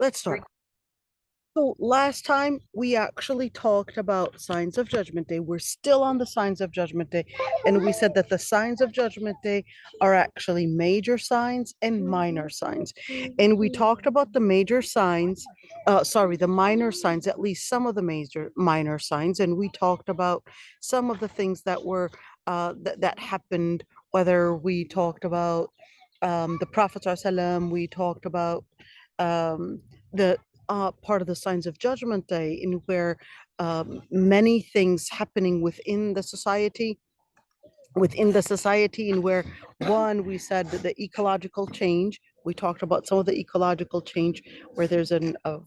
let's start. So last time we actually talked about signs of Judgment Day. We're still on the signs of Judgment Day, and we said that the signs of Judgment Day are actually major signs and minor signs. And we talked about the major signs, the minor signs, at least some of the major minor signs, and we talked about some of the things that were that happened. Whether we talked about the Prophet ﷺ, we talked about the part of the signs of Judgment Day, in where many things happening within the society, in where one, we said that the ecological change. We talked about some of the ecological change where there's a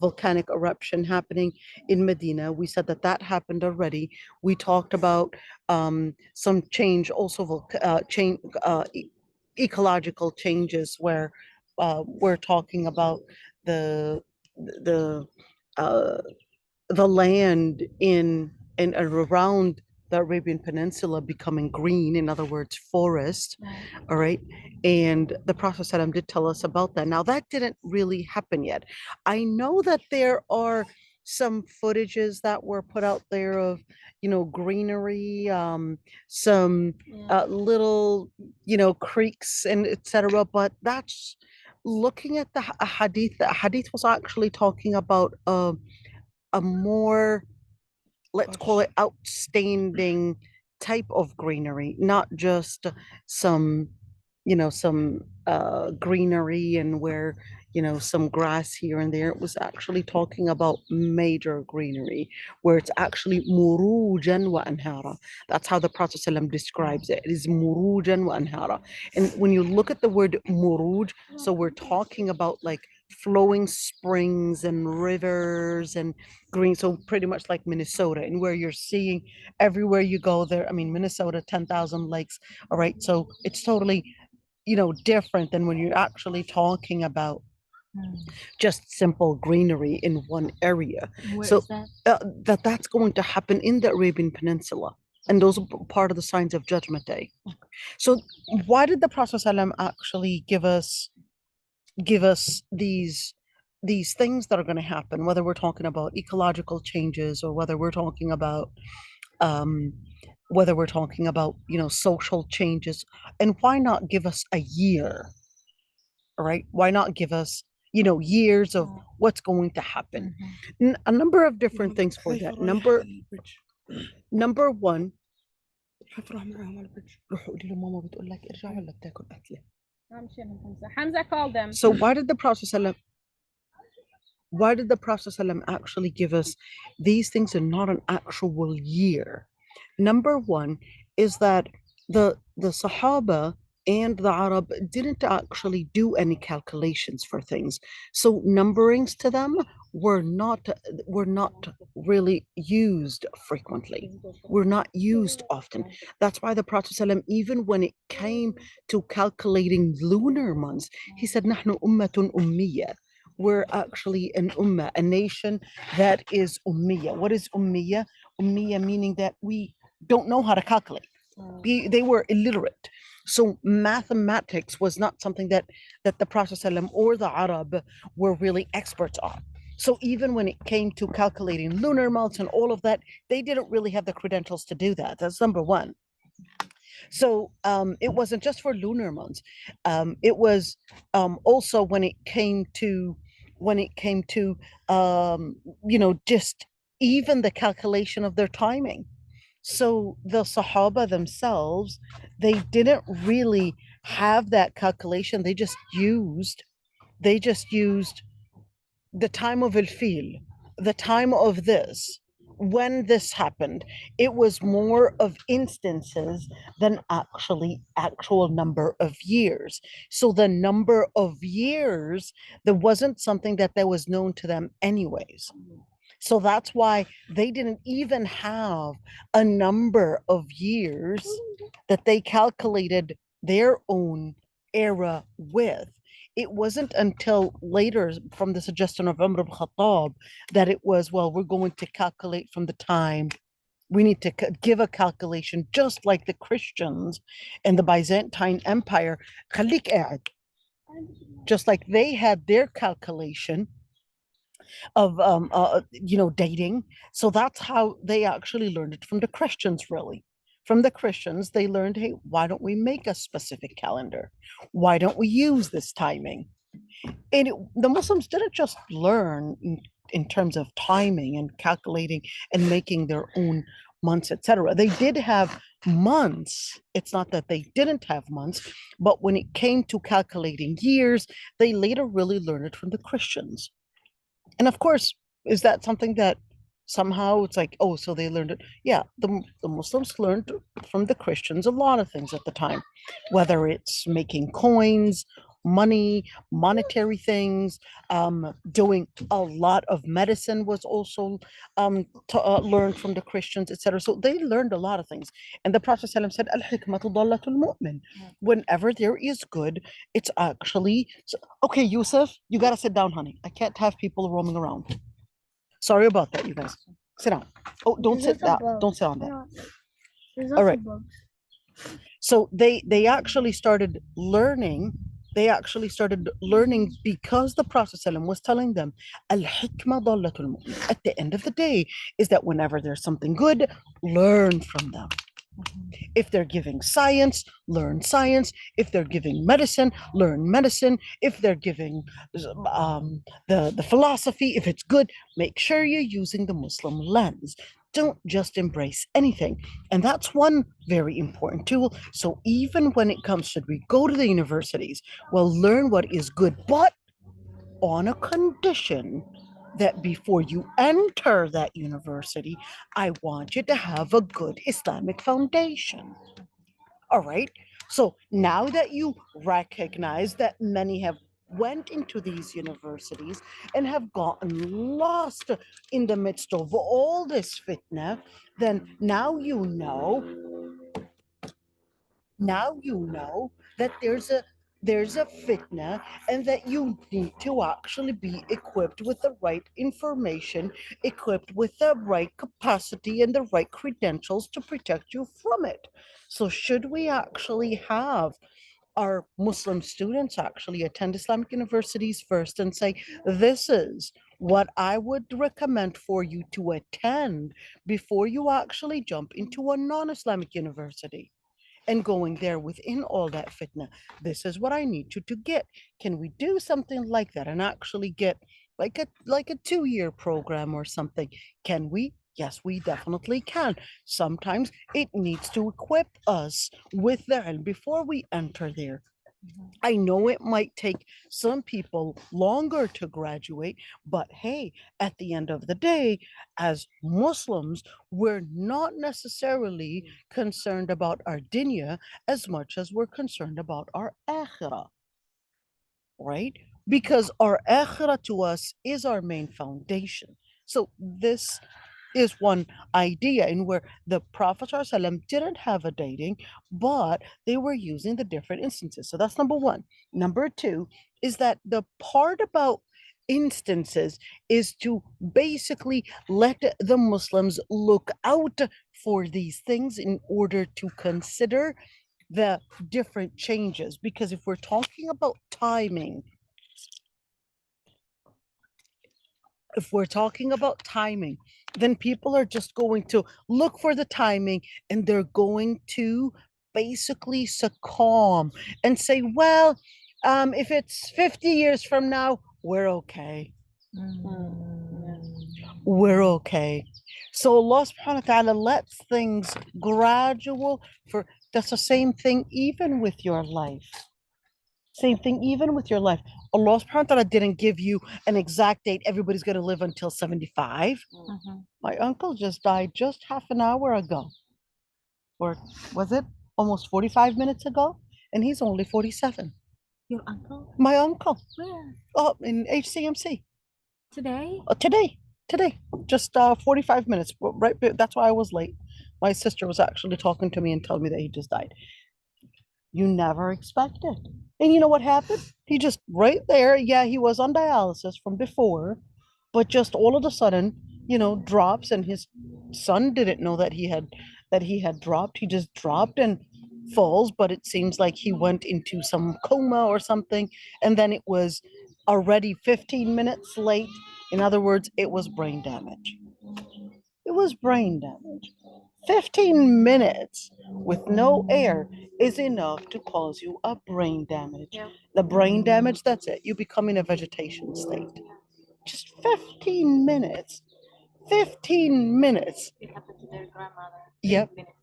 volcanic eruption happening in Medina. We said that that happened already. We talked about some change, also ecological changes, where we're talking about the the uh, the land in and around the Arabian Peninsula becoming green, in other words, forest. All right. And the Prophet ﷺ did tell us about that. Now, that didn't really happen yet. I know that there are some footages that were put out there of, greenery, some little, creeks and etc. But that's looking at the hadith. The hadith was actually talking about a more, let's call it, outstanding type of greenery, not just some, some greenery and where, some grass here and there. It was actually talking about major greenery, where it's actually murujan wa anhara. That's how the Prophet ﷺ describes it. It is murujan wa anhara. And when you look at the word muruj, so we're talking about like flowing springs and rivers and green. So pretty much like Minnesota, and where you're seeing everywhere you go there. I mean, Minnesota, 10,000 lakes. All right. So it's totally, different than when you're actually talking about just simple greenery in one area. Where So is that? that's going to happen in the Arabian Peninsula. And those are part of the signs of Judgment Day. So why did the Prophet ﷺ actually give us these things that are going to happen, whether we're talking about ecological changes or whether we're talking about um, social changes? And why not give us a year? All right, why not give us years of what's going to happen? A number of different things for that. Number one. روح قولي له ماما بتقول لك ارجع ولا بتاكل اكله. Hamza called them. So why did the Prophet ﷺ actually give us these things and not an actual year? Number one is that the Sahaba and the Arab didn't actually do any calculations for things. So numberings to them were not really used frequently, were not used often. That's why the Prophet ﷺ, even when it came to calculating lunar months, he said, نحن أمة أمية. We're actually an ummah, a nation that is ummiya. What is ummiya? Ummiya meaning that we don't know how to calculate. They were illiterate. So mathematics was not something that the Prophet ﷺ or the Arab were really experts on. So even when it came to calculating lunar months and all of that, they didn't really have the credentials to do that. That's number one. So it wasn't just for lunar months. It was also when it came to just even the calculation of their timing. So the Sahaba themselves, they didn't really have that calculation. They just used the time of al-fil, the time of this, when this happened. It was more of instances than actual number of years. So the number of years, there wasn't something that was known to them anyways. So that's why they didn't even have a number of years that they calculated their own era with. It wasn't until later, from the suggestion of Umar ibn Khattab, that it was, well, we're going to calculate from the time. We need to give a calculation, just like the Christians and the Byzantine Empire. Just like they had their calculation, dating. So that's how they actually learned it from the Christians, really. From the Christians, they learned, hey, why don't we make a specific calendar? Why don't we use this timing? And the Muslims didn't just learn in terms of timing and calculating and making their own months, etc. They did have months. It's not that they didn't have months, but when it came to calculating years, they later really learned it from the Christians. And of course, is that something that somehow it's like, oh, so they learned it? Yeah, the Muslims learned from the Christians a lot of things at the time, whether it's making coins, money, monetary things, doing a lot of medicine was also learned from the Christians, etc. So they learned a lot of things. And the Prophet ﷺ said, Al-hikmatu dallatul mu'min. Whenever there is good, it's actually okay, Yusuf, you gotta sit down, honey. I can't have people roaming around. Sorry about that, you guys. Sit down. Oh, don't sit down. Don't sit on that. All right. So they actually started learning. They actually started learning because the Prophet ﷺ was telling them, Al-hikmah dallatul mu'min. At the end of the day, is that whenever there's something good, learn from them. If they're giving science, learn science. If they're giving medicine, learn medicine. If they're giving the philosophy, if it's good, make sure you're using the Muslim lens. Don't just embrace anything. And that's one very important tool. So even when it comes, should we go to the universities? Well, learn what is good, but on a condition that before you enter that university, I want you to have a good Islamic foundation. All right. So now that you recognize that many have went into these universities and have gotten lost in the midst of all this fitna, then now you know that there's a fitna and that you need to actually be equipped with the right information, equipped with the right capacity and the right credentials to protect you from it. So should we actually have our Muslim students actually attend Islamic universities first and say, this is what I would recommend for you to attend before you actually jump into a non-Islamic university? And going there within all that fitna, this is what I need you to get. Can we do something like that and actually get like a 2-year program or something? Can we? Yes, we definitely can. Sometimes it needs to equip us with the ilm before we enter there. I know it might take some people longer to graduate, but hey, at the end of the day, as Muslims, we're not necessarily concerned about our dunya as much as we're concerned about our akhirah, right? Because our akhirah to us is our main foundation. So this is one idea in where the Prophet ﷺ didn't have a dating, but they were using the different instances. So that's number one. Number two is that the part about instances is to basically let the Muslims look out for these things in order to consider the different changes. Because if we're talking about timing, then people are just going to look for the timing and they're going to basically succumb and say, well, if it's 50 years from now, we're okay. We're okay. So Allah subhanahu wa ta'ala lets things gradual for that's the same thing even with your life. Same thing, even with your life. Allah subhanahu wa ta'ala didn't give you an exact date. Everybody's going to live until 75. My uncle just died just half an hour ago. Or was it almost 45 minutes ago? And he's only 47. Your uncle? My uncle. Where? Oh, in HCMC. Today? Today. Just 45 minutes. Right. That's why I was late. My sister was actually talking to me and telling me that he just died. You never expect it. And you know what happened? He just right there, yeah, he was on dialysis from before, but just all of a sudden, drops, and his son didn't know that he had dropped. He just dropped and falls, but it seems like he went into some coma or something, and then it was already 15 minutes late In other words, it was brain damage. It was brain damage. 15 minutes with no air is enough to cause you a brain damage. Yeah. The brain damage, that's it. You become in a vegetation state. Just 15 minutes. 15 minutes. It happened to their grandmother. Yep. 8 minutes.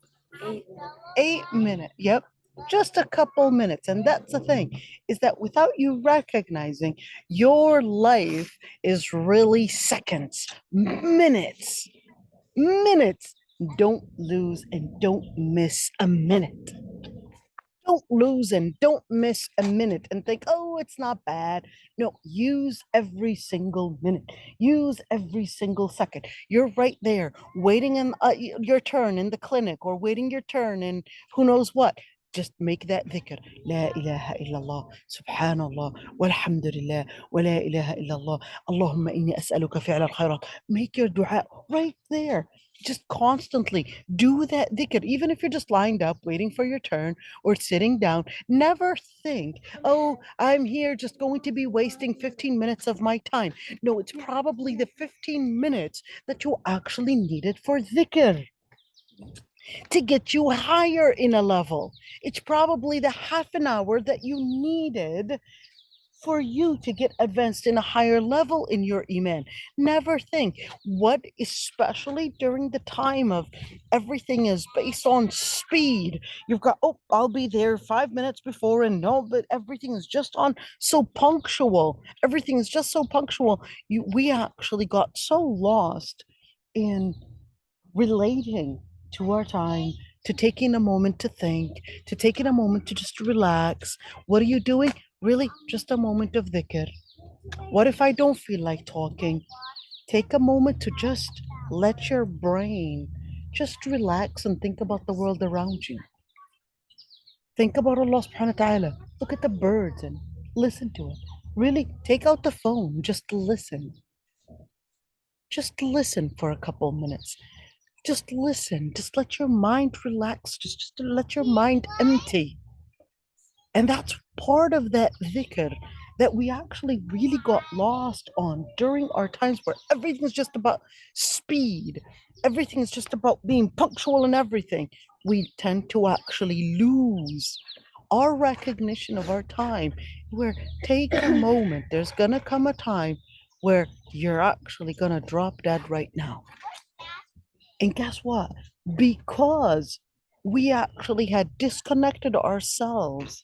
8 minutes. 8 minutes. Yep. Just a couple minutes. And that's the thing, is that without you recognizing, your life is really seconds, minutes, minutes. Don't lose and don't miss a minute. Don't lose and don't miss a minute and think, oh, it's not bad. No, use every single minute. Use every single second. You're right there waiting in your turn in the clinic or waiting your turn in who knows what. Just make that dhikr. La ilaha illallah, subhanallah, walhamdulillah, wa la ilaha illallah, Allahumma inni as'aluka fi'al al-khairat. Make your dua right there. Just constantly do that dhikr, even if you're just lined up waiting for your turn or sitting down. Never think, oh, I'm here just going to be wasting 15 minutes of my time. No, it's probably the 15 minutes that you actually needed for dhikr to get you higher in a level. It's probably the half an hour that you needed for you to get advanced in a higher level in your iman. Never think what, especially during the time of everything is based on speed. You've got, oh, I'll be there 5 minutes before, and no, but everything is just on so punctual. Everything is just so punctual. We actually got so lost in relating to our time, to taking a moment to think, to taking a moment to just relax. What are you doing? Really, just a moment of dhikr. What if I don't feel like talking? Take a moment to just let your brain just relax and think about the world around you. Think about Allah subhanahu wa ta'ala. Look at the birds and listen to it. Really, take out the phone, just listen. Just listen for a couple minutes. Just listen. Just let your mind relax. Just let your mind empty. And that's part of that dhikr that we actually really got lost on during our times where everything's just about speed. Everything is just about being punctual and everything. We tend to actually lose our recognition of our time. Where take a moment. There's gonna come a time where you're actually gonna drop dead right now. And guess what? Because we actually had disconnected ourselves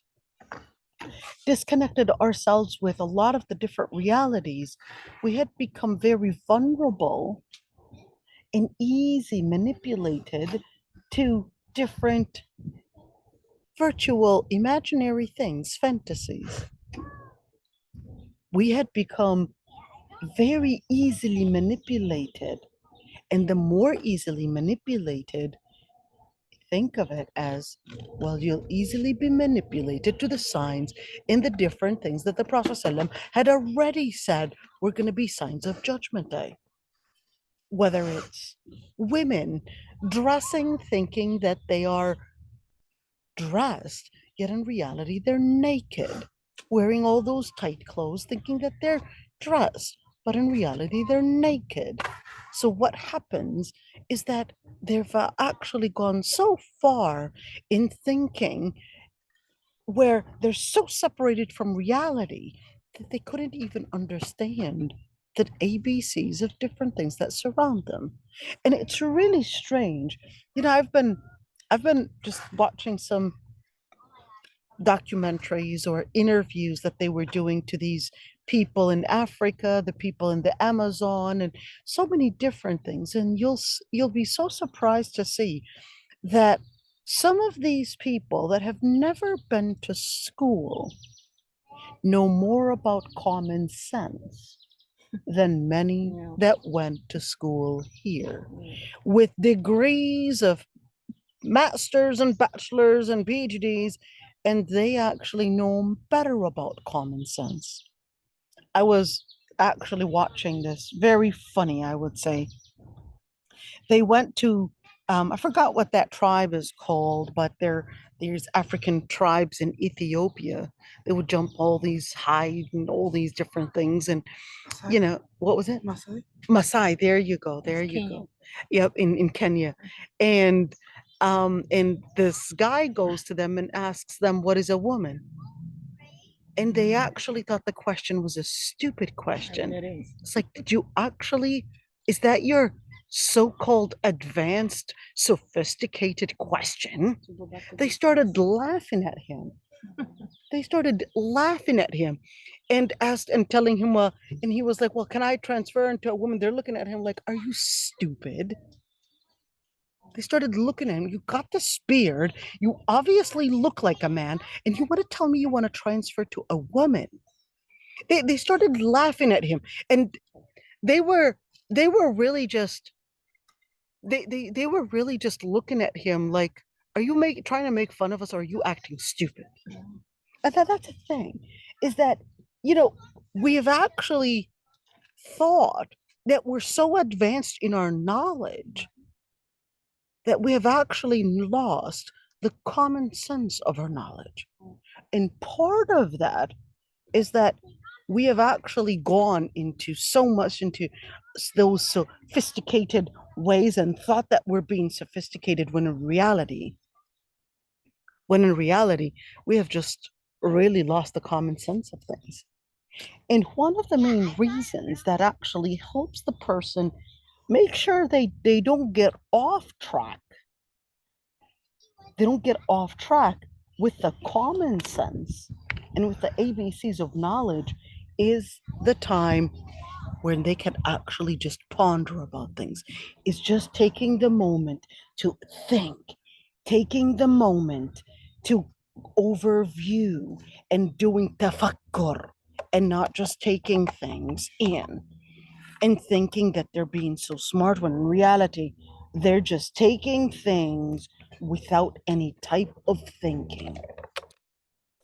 with a lot of the different realities, we had become very vulnerable and easy manipulated to different virtual imaginary things, fantasies. We had become very easily manipulated. And the more easily manipulated, think of it as, well, you'll easily be manipulated to the signs in the different things that the Prophet ﷺ had already said were going to be signs of Judgment Day. Whether it's women dressing, thinking that they are dressed, yet in reality they're naked, wearing all those tight clothes, thinking that they're dressed, but in reality they're naked. So what happens is that they've actually gone so far in thinking where they're so separated from reality that they couldn't even understand the ABCs of different things that surround them. And it's really strange. You know, I've been just watching some documentaries or interviews that they were doing to these people in Africa, the people in the Amazon, and so many different things. And you'll be so surprised to see that some of these people that have never been to school know more about common sense than many Yeah. that went to school here with degrees of masters and bachelors and PhDs, and they actually know better about common sense. I was actually watching this, very funny, I would say. They went to I forgot what that tribe is called, but there's African tribes in Ethiopia. They would jump all these height and all these different things. And you know, what was it? Masai? Maasai. There you go. There you Kenya. go. Yep, in Kenya. And this guy goes to them and asks them, what is a woman? And they actually thought the question was a stupid question. It is. It's like, did you actually, is that your so-called advanced, sophisticated question? To go back to They the- started laughing at him. They started laughing at him and asked and telling him, and he was like, well, can I transfer into a woman? They're looking at him like, are you stupid? They started looking at him. You got this beard. You obviously look like a man, and you want to tell me you want to transfer to a woman? They started laughing at him, and they were really just they were really just looking at him like, are you trying to make fun of us, or are you acting stupid? And that's the thing, is that, you know, we have actually thought that we're so advanced in our knowledge that we have actually lost the common sense of our knowledge. And part of that is that we have actually gone into so much into those sophisticated ways and thought that we're being sophisticated when in reality, we have just really lost the common sense of things. And one of the main reasons that actually helps the person make sure they don't get off track, with the common sense and with the ABCs of knowledge, is the time when they can actually just ponder about things. It's just taking the moment to think, taking the moment to overview and doing tafakkur, and not just taking things in and thinking that they're being so smart when in reality they're just taking things without any type of thinking.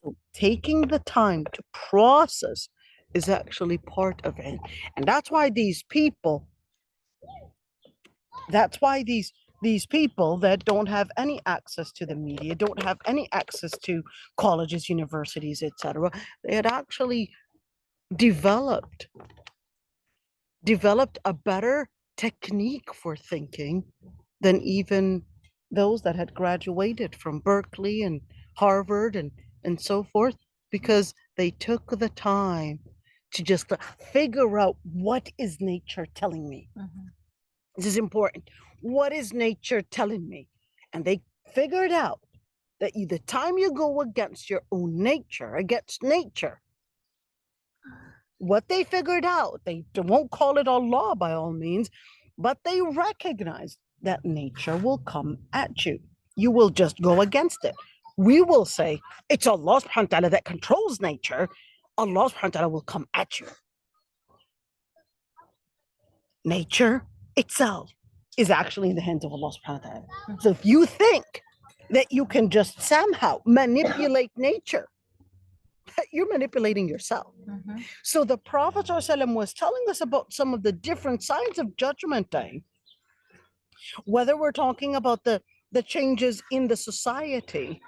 So taking the time to process is actually part of it. And that's why these people that don't have any access to the media, don't have any access to colleges, universities, etc., they had actually developed a better technique for thinking than even those that had graduated from Berkeley and Harvard and so forth, because they took the time to just figure out, what is nature telling me? Mhm. This is important. What is nature telling me? And they figured out that the time you go against your own nature, what they figured out, they won't call it Allah by all means, but they recognize that nature will come at you. You will just go against it. We will say it's Allah subhanahu wa ta'ala that controls nature. Allah subhanahu wa ta'ala will come at you. Nature itself is actually in the hands of Allah subhanahu wa ta'ala. So if you think that you can just somehow manipulate nature, you're manipulating yourself. Mhm. So the Prophet ﷺ was telling us about some of the different signs of Judgment Day, whether we're talking about the changes in the society,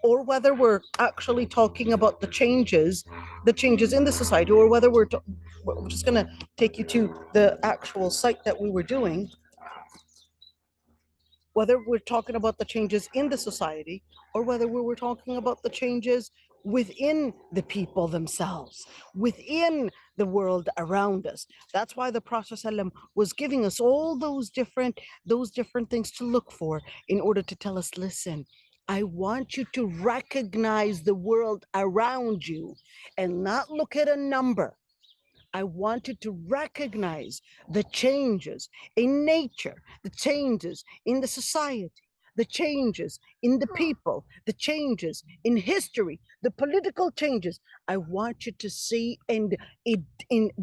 or whether we're actually talking about the changes in the society, or whether we're just going to take you to the actual site that we were doing, whether we're talking about the changes in the society, or whether we were talking about the changes within the people themselves, within the world around us. That's why the Prophet ﷺ was giving us all those different things to look for, in order to tell us, listen, I want you to recognize the world around you and not look at a number. I wanted to recognize the changes in nature, the changes in the society, the changes in the people, the changes in history, the political changes. I want you to see and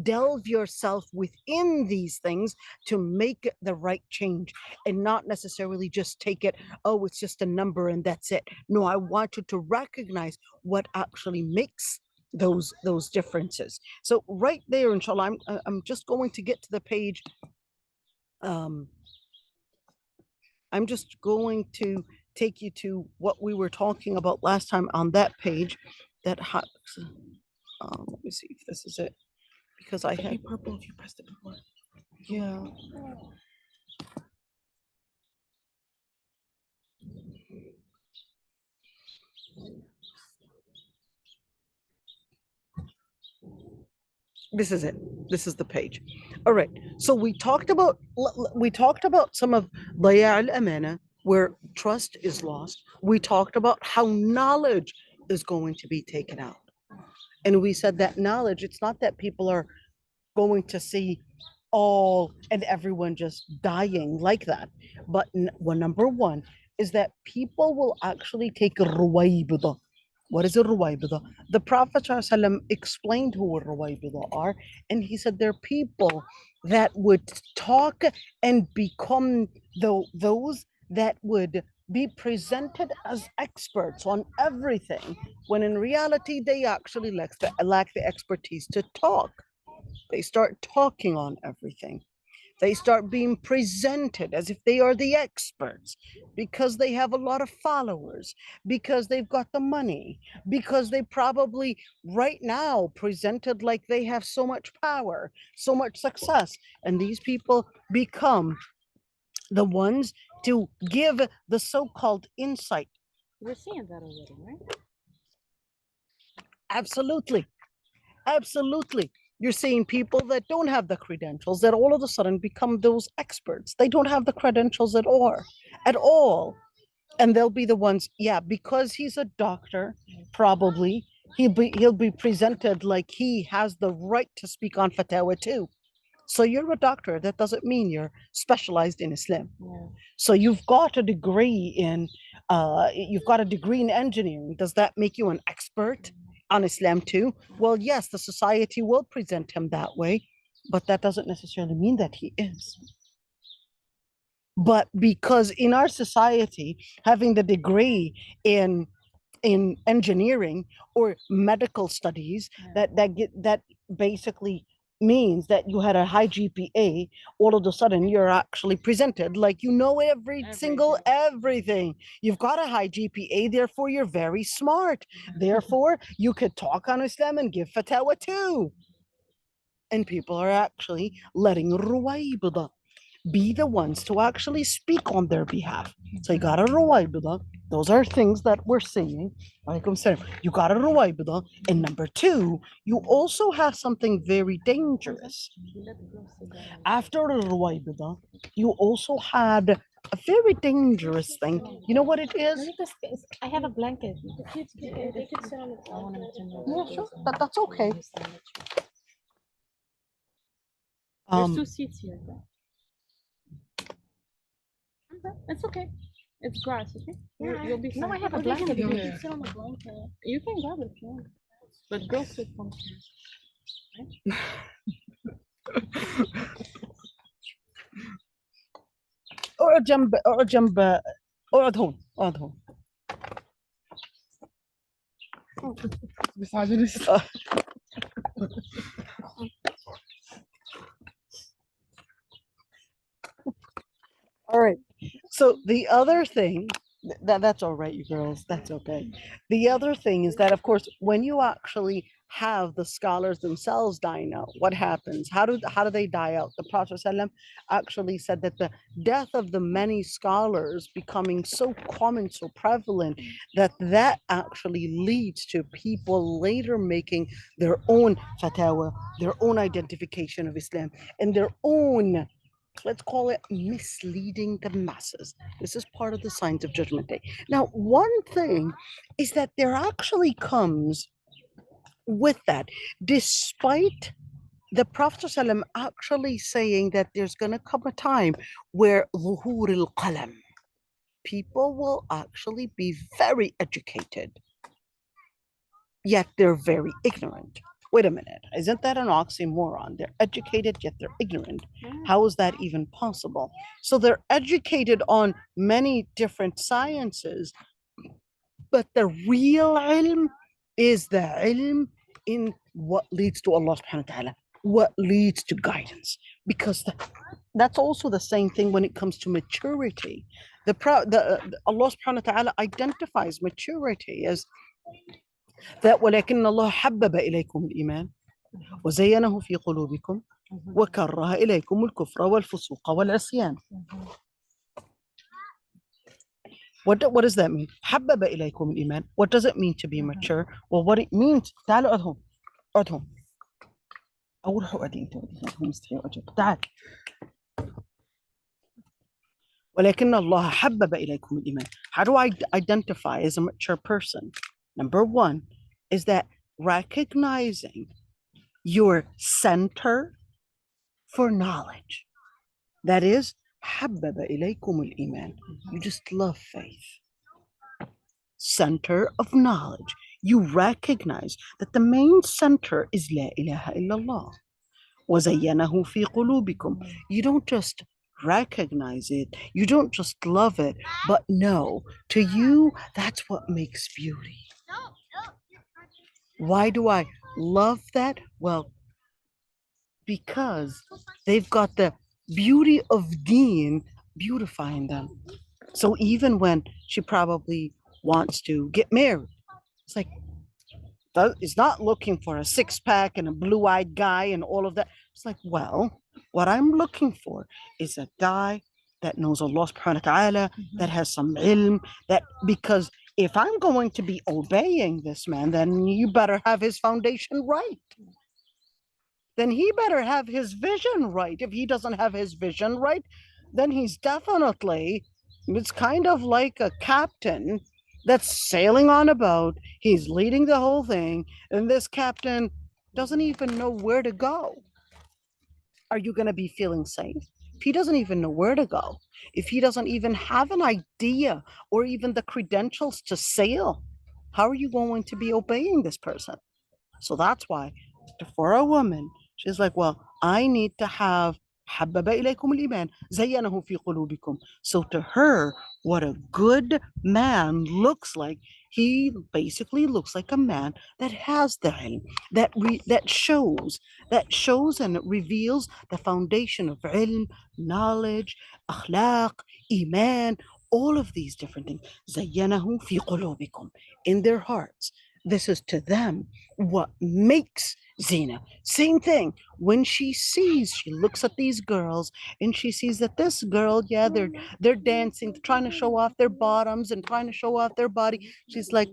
delve yourself within these things to make the right change, and not necessarily just take it, oh, it's just a number and that's it. No, I want you to recognize what actually makes those differences. So right there, inshallah, I'm just going to get to the page I'm just going to take you to what we were talking about last time on that page. That let me see if this is it because I had purple if you pressed it before. Yeah. This is it. This is the page. All right. So we talked about some of Daya al-Amana, where trust is lost. We talked about how knowledge is going to be taken out. And we said that knowledge, it's not that people are going to see all and everyone just dying like that. But well, number one is that people will actually take ruwaybida. What is a ruwaybida? The Prophet ﷺ explained who a ruwaybida are, and he said they're people that would talk and become those that would be presented as experts on everything, when in reality they actually lack the expertise to talk. They start talking on everything. They start being presented as if they are the experts because they have a lot of followers, because they've got the money, because they probably right now presented like they have so much power, so much success. And these people become the ones to give the so-called insight. We're seeing that already, right? Absolutely. Absolutely. You're seeing people that don't have the credentials that all of a sudden become those experts. They don't have the credentials at all. And they'll be the ones, yeah, because he's a doctor, probably he'll be presented like he has the right to speak on fatwa too. So you're a doctor. That doesn't mean you're specialized in Islam. Yeah. So you've got a degree in engineering. Does that make you an expert on Islam too? Well, yes, the society will present him that way, but that doesn't necessarily mean that he is. But because in our society, having the degree in engineering or medical studies, that basically means that you had a high GPA, all of a sudden you're actually presented like you know single everything. You've got a high GPA, therefore you're very smart. Therefore, you could talk on Islam and give fatwa too. And people are actually letting ruwaybida be the ones to actually speak on their behalf. So you got a ruwaybida. Those are things that we're seeing. You got a ruwaybida. And number two, you also have something very dangerous. After a ruwaybida, you also had a very dangerous thing. You know what it is? I have a blanket. They could sit on the floor. Yeah, sure. That's okay. There's two seats here. It's okay. It's grass, okay? You'll be fine. No, I have a blanket here. Sit on the blanket. You can grab it if you want. But go sit on here. اقعد جنب اقعد جنب اقعد هون اقعد هون. All right. So the other thing that's all right, you girls. That's okay. The other thing is that, of course, when you actually have the scholars themselves dying out, what happens? How do they die out? The Prophet ﷺ actually said that the death of the many scholars becoming so common, so prevalent, that actually leads to people later making their own fatwa, their own identification of Islam, and their own, let's call it, misleading the masses. This is part of the signs of Judgment Day. Now, one thing is that there actually comes with that, despite the Prophet ﷺ actually saying that there's going to come a time where ظهور القلم, people will actually be very educated, yet they're very ignorant. Wait a minute, isn't that an oxymoron? They're educated, yet they're ignorant. How is that even possible? So they're educated on many different sciences, but the real ilm is the ilm in what leads to Allah subhanahu wa ta'ala, what leads to guidance. Because that's also the same thing when it comes to maturity. Allah subhanahu wa ta'ala identifies maturity as that ولكن الله حبب إليكم الإيمان وزينه في قلوبكم وكره إليكم الكفر والفسوق والعصيان. What does that mean? حبب إليكم الإيمان. What does it mean to be mature? Well, what it means, تعالوا أقعدهم أو روحوا قاعدين مستحيل أجيب. تعال. ولكن الله حبب إليكم الإيمان. How do I identify as a mature person? Number one is that recognizing your center for knowledge. That is, حبب إليكم الإيمان. You just love faith. Center of knowledge. You recognize that the main center is لا إله إلا الله. وزينه في قلوبكم. You don't just recognize it, you don't just love it, but no, to you, that's what makes beauty. Why do I love that? Well, because they've got the beauty of Deen beautifying them. So even when she probably wants to get married, it's like, is not looking for a six-pack and a blue-eyed guy and all of that. It's like, well, what I'm looking for is a guy that knows Allah subhanahu wa ta'ala, that has some ilm, that because if I'm going to be obeying this man, then you better have his foundation right. Then he better have his vision right. If he doesn't have his vision right, then he's definitely, it's kind of like a captain that's sailing on a boat. He's leading the whole thing, and this captain doesn't even know where to go. Are you going to be feeling safe? If he doesn't even know where to go, if he doesn't even have an idea or even the credentials to sail, how are you going to be obeying this person? So that's why for a woman, she's like, well, I need to have حبب إليكم الإيمان زينه في قلوبكم. So to her, what a good man looks like, he basically looks like a man that has the ilm, that shows and reveals the foundation of ilm, knowledge, akhlaq, iman, all of these different things. زينه في قلوبكم, in their hearts. This is to them what makes Zina. Same thing. When she looks at these girls and she sees that this girl, yeah, they're dancing, trying to show off their bottoms and trying to show off their body. She's like,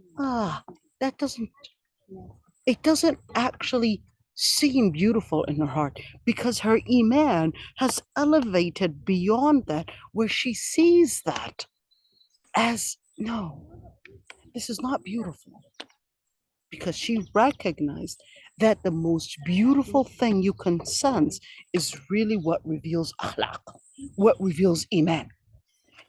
it doesn't actually seem beautiful in her heart because her iman has elevated beyond that, where she sees that as, no, this is not beautiful. Because she recognized that the most beautiful thing you can sense is really what reveals akhlaq, what reveals iman.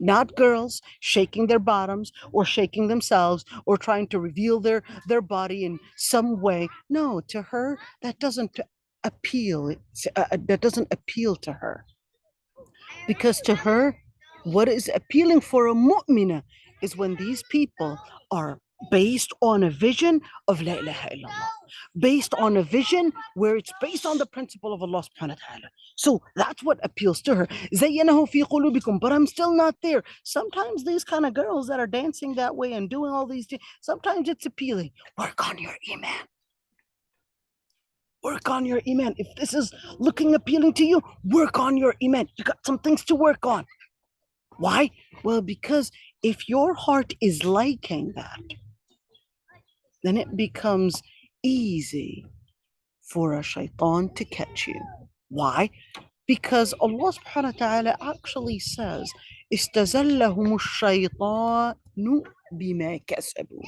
Not girls shaking their bottoms or shaking themselves or trying to reveal their body in some way. No, to her, that doesn't appeal. That doesn't appeal to her. Because to her, what is appealing for a mu'mina is when these people are based on a vision of La ilaha illallah, based on a vision where it's based on the principle of Allah subhanahu wa ta'ala. So that's what appeals to her. زَيَّنَهُ فِي قُلُوبِكُمْ, but I'm still not there. Sometimes these kind of girls that are dancing that way and doing all these things, sometimes it's appealing. Work on your iman. Work on your iman. If this is looking appealing to you, work on your iman. You got some things to work on. Why? Well, because if your heart is liking that, then it becomes easy for a shaitan to catch you. Why? Because Allah subhanahu wa ta'ala actually says, استزلهم الشيطان بما كسبوا.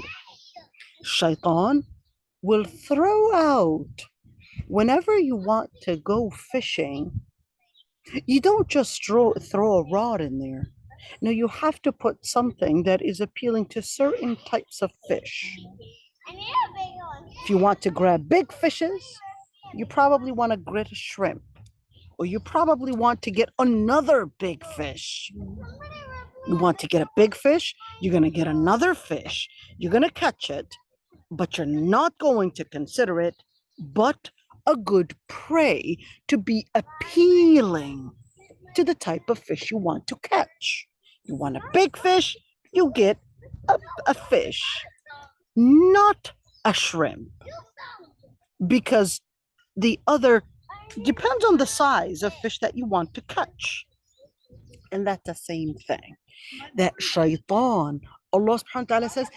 Shaitan will throw out, whenever you want to go fishing, you don't just throw a rod in there. No, you have to put something that is appealing to certain types of fish. If you want to grab big fishes, you probably want to get a shrimp, or you probably want to get another big fish. You want to get a big fish, you're going to get another fish. You're going to catch it, but you're not going to consider it but a good prey to be appealing to the type of fish you want to catch. You want a big fish, you get a fish, not a shrimp, because the other depends on the size of fish that you want to catch. And that's the same thing. That shaitan, Allah subhanahu wa ta'ala says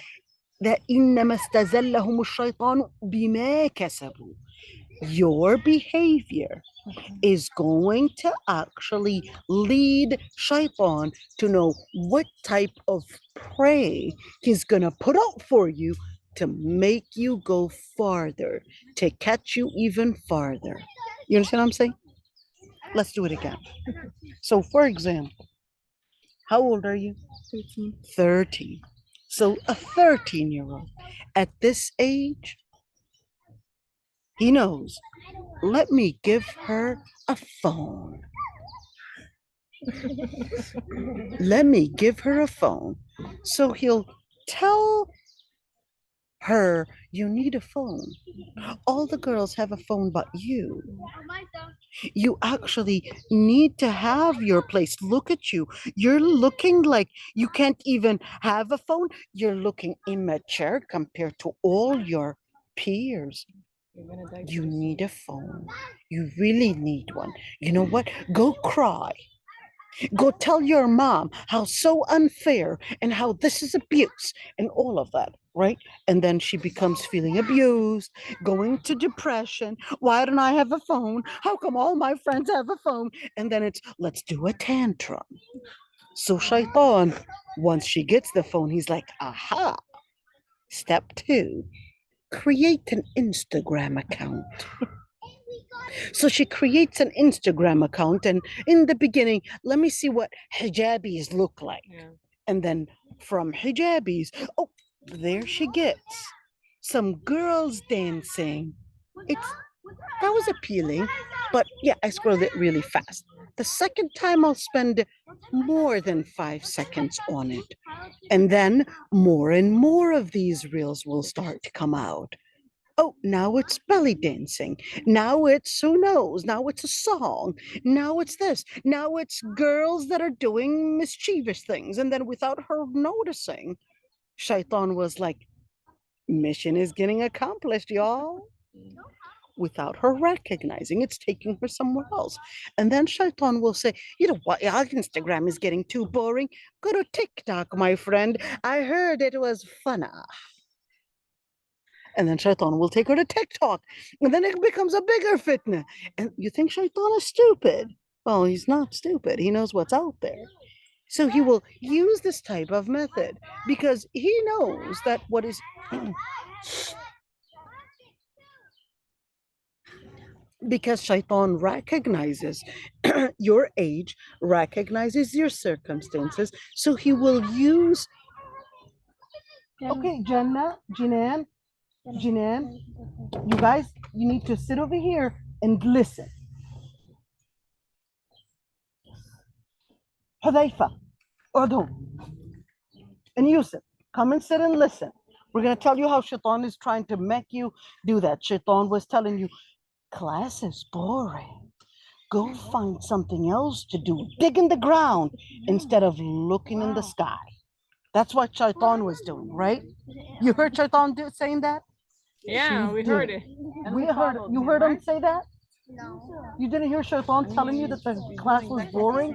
that إِنَّمَا اسْتَزَلَّهُمُ الشَّيْطَانُ بِمَا كَسَبُوا. Your behavior is going to actually lead shaitan to know what type of prey he's going to put out for you to make you go farther, to catch you even farther. You understand what I'm saying? Let's do it again. So, for example, how old are you? 13. 13. So, a 13-year-old at this age, he knows, let me give her a phone. Let me give her a phone. So he'll tell her, you need a phone. All the girls have a phone but you. You actually need to have your place. Look at you. You're looking like you can't even have a phone. You're looking immature compared to all your peers. You need a phone. You really need one. You know what? Go cry. Go tell your mom how so unfair and how this is abuse and all of that, right? And then she becomes feeling abused, going to depression. Why don't I have a phone? How come all my friends have a phone? And then it's, let's do a tantrum. So Shaitan, once she gets the phone, he's like, aha. Step 2, create an Instagram account. So she creates an Instagram account, and in the beginning, let me see what hijabis look like. Yeah. And then from hijabis, oh, there she gets some girls dancing. That was appealing, but yeah, I scrolled it really fast. The second time I'll spend more than 5 seconds on it. And then more and more of these reels will start to come out. Oh, now it's belly dancing. Now it's who knows? Now it's a song. Now it's this. Now it's girls that are doing mischievous things. And then without her noticing, Shaitan was like, mission is getting accomplished, y'all. Without her recognizing, it's taking her somewhere else. And then Shaitan will say, you know what, our Instagram is getting too boring. Go to TikTok, my friend. I heard it was funner. And then Shaitan will take her to TikTok. And then it becomes a bigger fitna. And you think Shaitan is stupid. Well, he's not stupid. He knows what's out there. So he will use this type of method because he knows that what is because Shaitan recognizes your age, recognizes your circumstances. So he will use. Okay, Jannah, Jinan, you guys, you need to sit over here and listen. Hudayfa, Udhum, and Yusuf, come and sit and listen. We're going to tell you how Shaitan is trying to make you do that. Shaitan was telling you, class is boring. Go find something else to do. Dig in the ground instead of looking in the sky. That's what Shaitan was doing, right? You heard Shaitan saying that? Yeah, She we heard did. it. And We heard. followed You him, heard him right? say that? No. You didn't hear Shaitan telling you that the class was boring?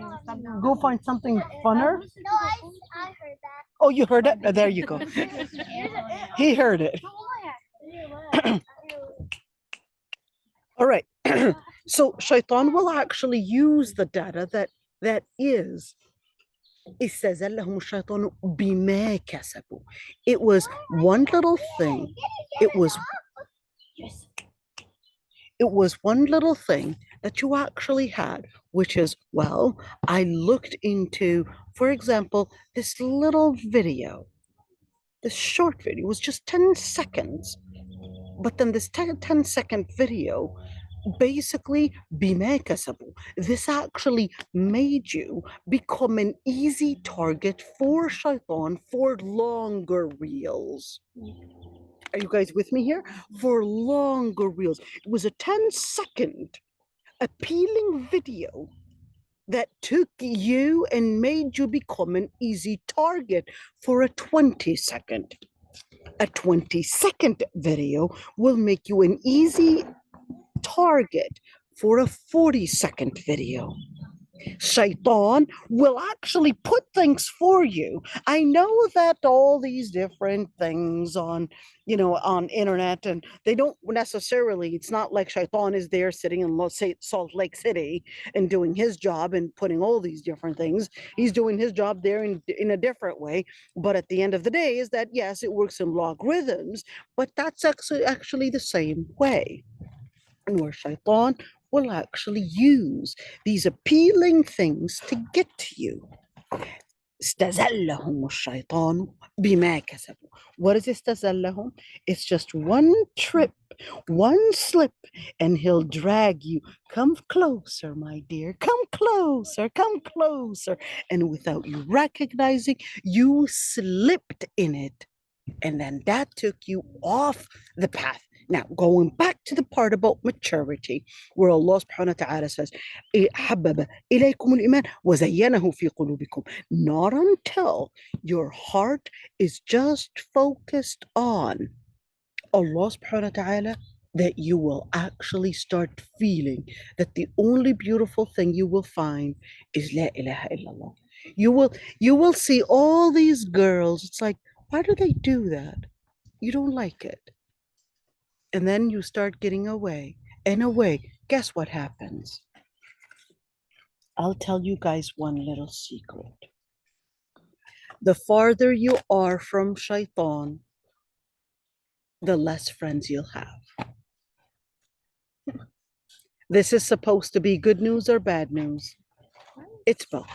Go find something funner? No, I heard that. Oh, you heard it? There you go. He heard it. All right. So Shaitan will actually use the data that is. استزلهم الشيطان بما كسبوا. It was one little thing. It was one little thing that you actually had, which is, well, I looked into, for example, this little video. This short video was just 10 seconds. But then this 10-second video basically bima kasabu. This actually made you become an easy target for Shaitan for longer reels. Are you guys with me here? For longer reels. It was a 10-second appealing video that took you and made you become an easy target for a 20-second. A 20-second video will make you an easy target for a 40-second video. Shaitan will actually put things for you. I know that all these different things on, on internet, and they don't necessarily, it's not like Shaitan is there sitting in Salt Lake City and doing his job and putting all these different things. He's doing his job there in a different way. But at the end of the day is that, yes, it works in logarithms, but that's actually the same way. And where Shaitan will actually use these appealing things to get to you. استزلهم الشيطان بما كسبوا. What is استزلهم? It's just one trip, one slip, and he'll drag you. Come closer, my dear. Come closer. Come closer. And without you recognizing, you slipped in it. And then that took you off the path. Now, going back to the part about maturity, where Allah subhanahu wa ta'ala says, حَبَّبَ إِلَيْكُمُ الْإِيمَانَ وَزَيَّنَهُ فِي قُلُوبِكُم. Not until your heart is just focused on Allah subhanahu wa ta'ala that you will actually start feeling that the only beautiful thing you will find is La ilaha illallah. You will see all these girls. It's like, why do they do that? You don't like it. And then you start getting away and away. Guess what happens? I'll tell you guys one little secret. The farther you are from Shaitan, the less friends you'll have. This is supposed to be good news or bad news. It's both.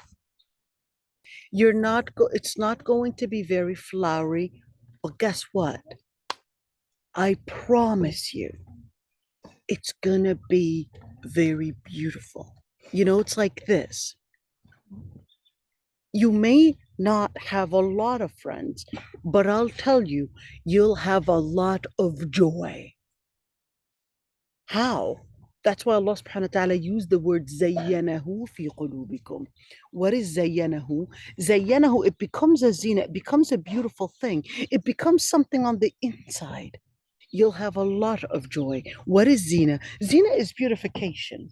It's not going to be very flowery, but guess what? I promise you, it's gonna be very beautiful. It's like this. You may not have a lot of friends, but I'll tell you, you'll have a lot of joy. How? That's why Allah subhanahu wa ta'ala used the word zayyanahu fi qulubikum. What is zayyanahu? Zayyanahu, it becomes a zina, it becomes a beautiful thing. It becomes something on the inside. You'll have a lot of joy. What is zina? Zina is beautification.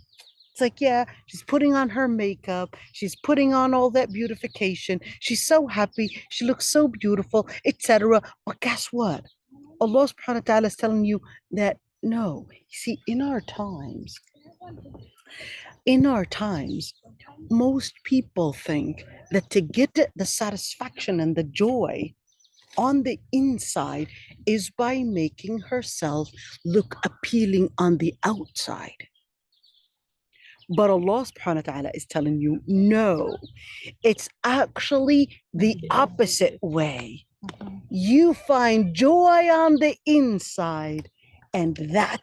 It's like, yeah, she's putting on her makeup. She's putting on all that beautification. She's so happy. She looks so beautiful, etc. But guess what? Allah subhanahu wa ta'ala is telling you that no. You see, in our times, most people think that to get the satisfaction and the joy on the inside is by making herself look appealing on the outside. But Allah subhanahu wa ta'ala is telling you, no, it's actually the opposite way. You find joy on the inside, and that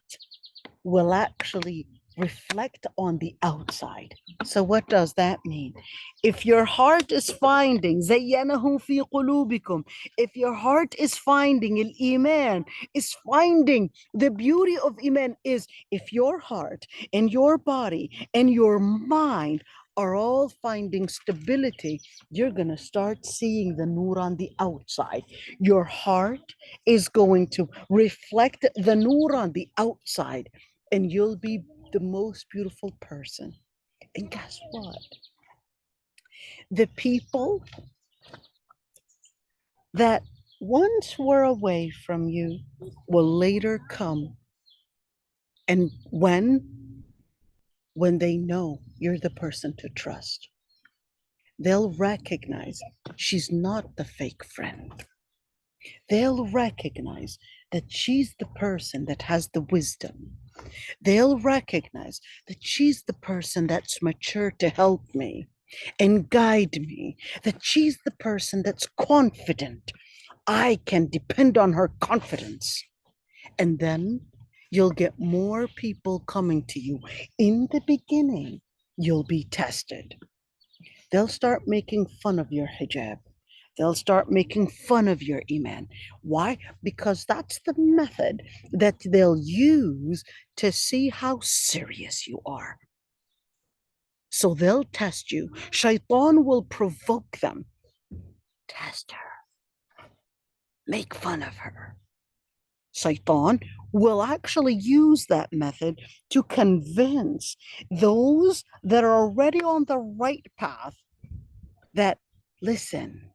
will actually reflect on the outside. So what does that mean? If your heart is finding zayyanahu fi qulubikum, if your heart is finding al-iman, is finding the beauty of iman, is if your heart and your body and your mind are all finding stability, you're going to start seeing the nur on the outside. Your heart is going to reflect the nur on the outside, and you'll be the most beautiful person. And guess what? The people that once were away from you will later come. And when they know you're the person to trust, they'll recognize she's not the fake friend. They'll recognize that she's the person that has the wisdom. They'll recognize that she's the person that's mature to help me and guide me, that she's the person that's confident. I can depend on her confidence. And then you'll get more people coming to you. In the beginning, you'll be tested. They'll start making fun of your hijab. They'll start making fun of your iman. Why? Because that's the method that they'll use to see how serious you are. So they'll test you. Shaitan will provoke them. Test her. Make fun of her. Shaitan will actually use that method to convince those that are already on the right path that, listen,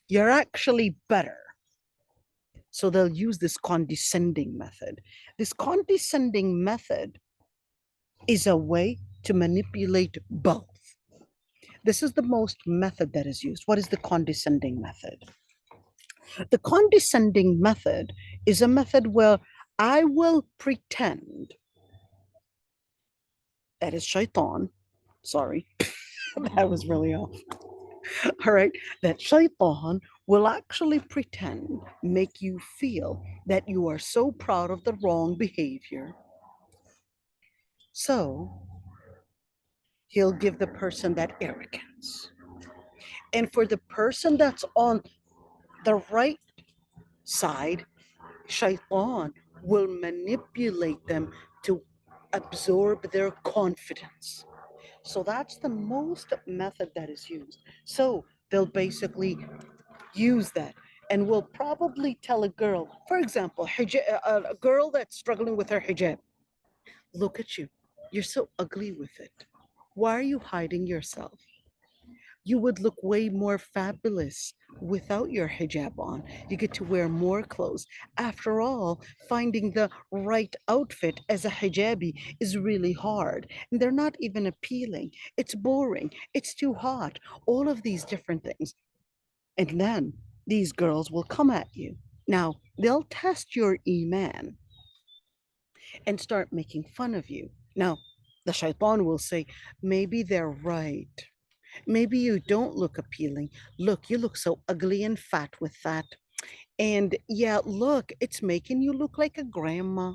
you're actually better. So they'll use this condescending method. This condescending method is a way to manipulate both. This is the most method that is used. What is the condescending method? The condescending method is a method where I will pretend, that is shaitan, sorry, that was really off. All right, that shaitan will actually pretend, make you feel that you are so proud of the wrong behavior. So he'll give the person that arrogance. And for the person that's on the right side, shaitan will manipulate them to absorb their confidence. So that's the most method that is used. So they'll basically use that and will probably tell a girl, for example, a girl that's struggling with her hijab, look at you, you're so ugly with it. Why are you hiding yourself? You would look way more fabulous without your hijab on. You get to wear more clothes. After all, finding the right outfit as a hijabi is really hard. And they're not even appealing. It's boring. It's too hot. All of these different things. And then these girls will come at you. Now, they'll test your iman and start making fun of you. Now, the shaitan will say, maybe they're right. Maybe you don't look appealing. Look, you look so ugly and fat with that. And yeah, look, it's making you look like a grandma.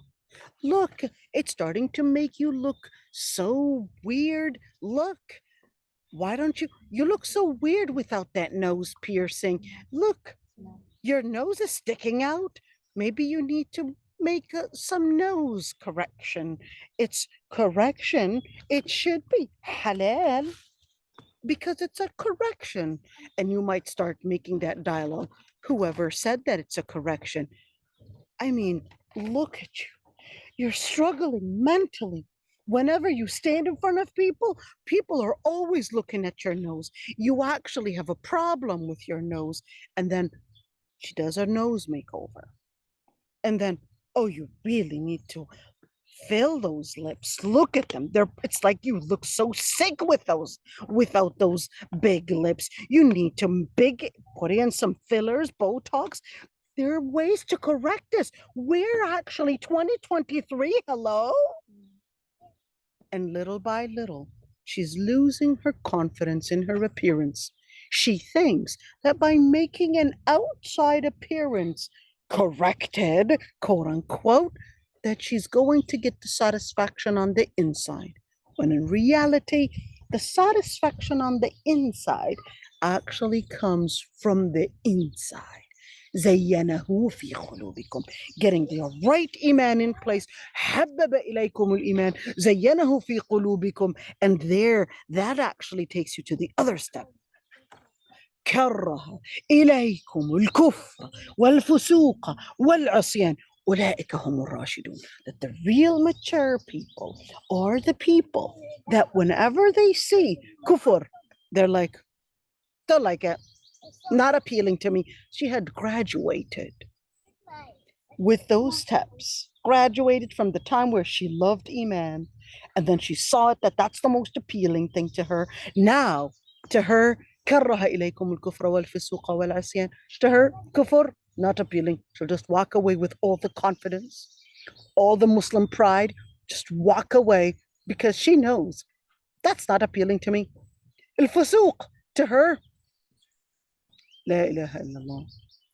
Look, it's starting to make you look so weird. Look, why don't you look so weird without that nose piercing? Look, your nose is sticking out. Maybe you need to make some nose correction. It's correction. It should be halal because it's a correction. And you might start making that dialogue. Whoever said that it's a correction? I mean, look at you. You're struggling mentally. Whenever you stand in front of people, people are always looking at your nose. You actually have a problem with your nose. And then she does a nose makeover. And then, oh, you really need to fill those lips. Look at them. It's like you look so sick with those without those big lips. You need to put in some fillers, Botox. There are ways to correct this. We're actually 2023. Hello? And little by little, she's losing her confidence in her appearance. She thinks that by making an outside appearance corrected, quote unquote, that she's going to get the satisfaction on the inside. When in reality, the satisfaction on the inside actually comes from the inside. زينه في قلوبكم, getting the right iman in place. حبب إليكم الإيمان زينه في قلوبكم, and there that actually takes you to the other step. كره إليكم الكفر والفسوق والعصيان أولئك هم الراشدون. That the real mature people are the people that whenever they see kufr, they're like, don't like it, not appealing to me. She had graduated with those steps, graduated from the time where she loved Iman, and then she saw it that that's the most appealing thing to her. Now, to her, كره إليكم الكفر والفسوق والعصيان. To her, kufr, not appealing. She'll just walk away with all the confidence, all the Muslim pride, just walk away because she knows that's not appealing to me. الفسوق, to her, لا إله إلا الله,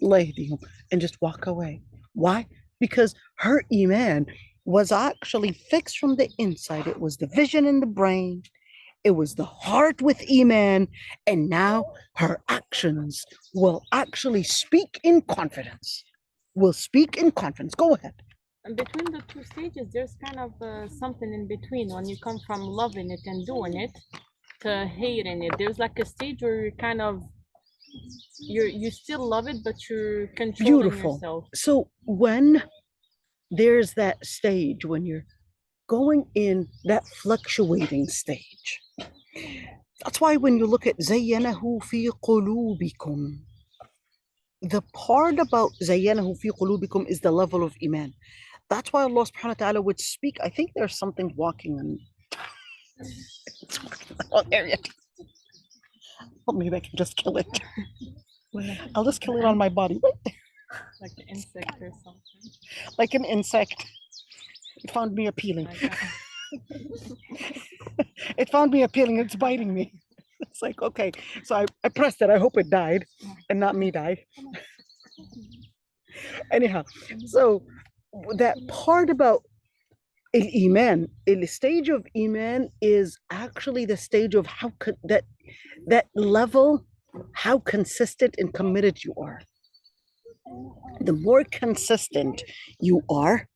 الله يهديهم, and just walk away. Why? Because her iman was actually fixed from the inside. It was the vision in the brain. It was the heart with iman. And now her actions will actually speak in confidence. Will speak in confidence. Go ahead. And between the two stages, there's kind of something in between when you come from loving it and doing it. to hating it. There's like a stage where you're kind of you still love it, but you're controlling Beautiful. yourself. So when there's that stage when you're going in that fluctuating stage, that's why when you look at زينه في قلوبكم, the part about زينه في قلوبكم is the level of iman. That's why Allah subhanahu wa ta'ala would speak. I think there's something walking in it's walking in the wrong area. Well, maybe I can just kill it. I'll just kill it on my body, right there, Like an insect or something. like an insect. It found me appealing. Like that. It found me appealing. It's biting me. It's like, okay. So I pressed it. I hope it died and not me died. Anyhow, so that part about Iman, the stage of Iman is actually the stage of how that level, how consistent and committed you are. The more consistent you are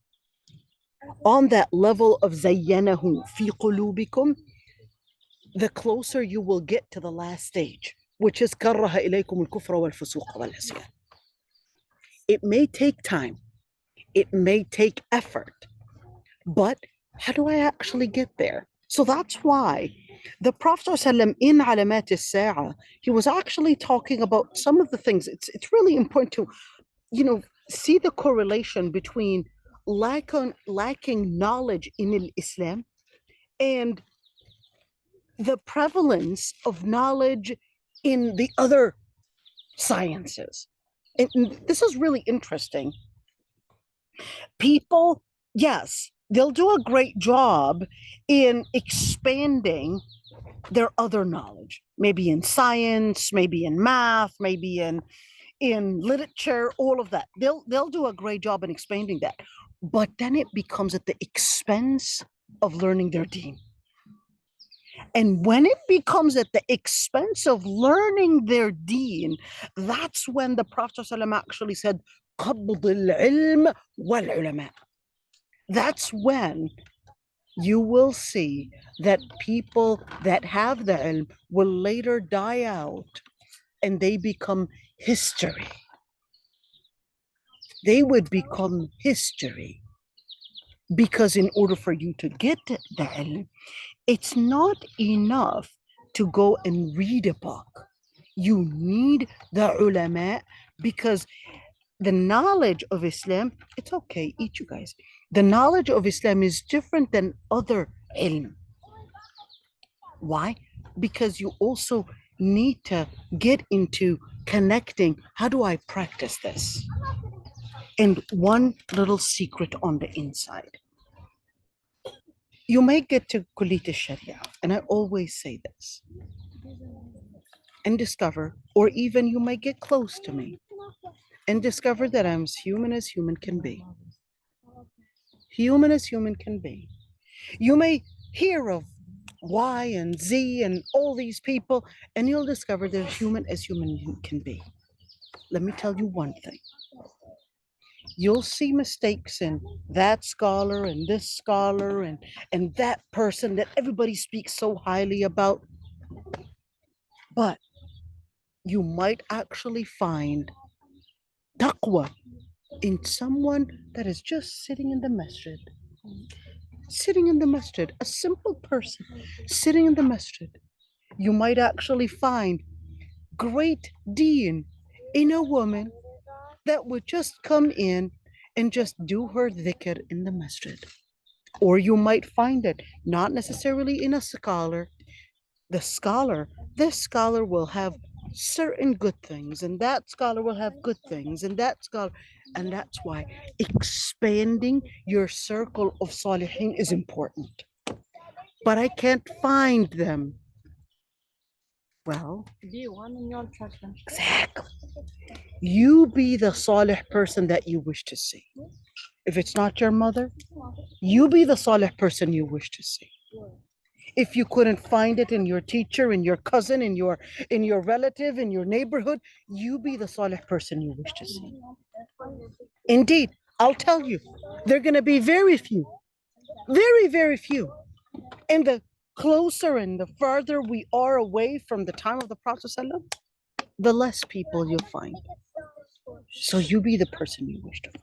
on that level of زينه في قلوبكم, the closer you will get to the last stage, which is كره إليكم الكفر والفسوق والعصيان. It may take time, it may take effort, but how do I actually get there? So that's why the Prophet ﷺ in علامات الساعة, he was actually talking about some of the things. It's really important to, see the correlation between lacking knowledge in Islam and the prevalence of knowledge in the other sciences. And this is really interesting. People, yes, they'll do a great job in expanding their other knowledge, maybe in science, maybe in math, maybe in literature, all of that. They'll do a great job in expanding that. But then it becomes at the expense of learning their deen. And when it becomes at the expense of learning their deen, that's when the Prophet ﷺ actually said, قَبْضِ الْعِلْمِ وَالْعُلَمَاء. That's when you will see that people that have the ilm will later die out and they become history. They would become history. Because in order for you to get the ilm, it's not enough to go and read a book. You need the ulama, because the knowledge of Islam, it's okay, eat you guys. The knowledge of Islam is different than other ilm. Why? Because you also need to get into connecting, how do I practice this? And one little secret on the inside. You may get to Kulit al-Sharia, and I always say this, and discover, or even you may get close to me and discover that I'm as human can be. Human as human can be. You may hear of Y and Z and all these people, and you'll discover they're human as human can be. Let me tell you one thing. You'll see mistakes in that scholar and this scholar and that person that everybody speaks so highly about. But you might actually find taqwa in someone that is just sitting in the masjid. Sitting in the masjid, a simple person sitting in the masjid. You might actually find great deen in a woman that would just come in and just do her dhikr in the masjid. Or you might find it not necessarily in a scholar. This scholar will have certain good things, and that scholar will have good things, and that scholar, and that's why expanding your circle of salihin is important. But I can't find them. Well, Be one in your attraction. exactly. You be the salih person that you wish to see. If it's not your mother, you be the salih person you wish to see. If you couldn't find it in your teacher, in your cousin, in your relative, in your neighborhood, you be the salih person you wish to see. Indeed, I'll tell you, there are going to be very few, very, very few. And closer and the farther we are away from the time of the Prophet ﷺ, the less people you'll find. So you be the person you wish to find.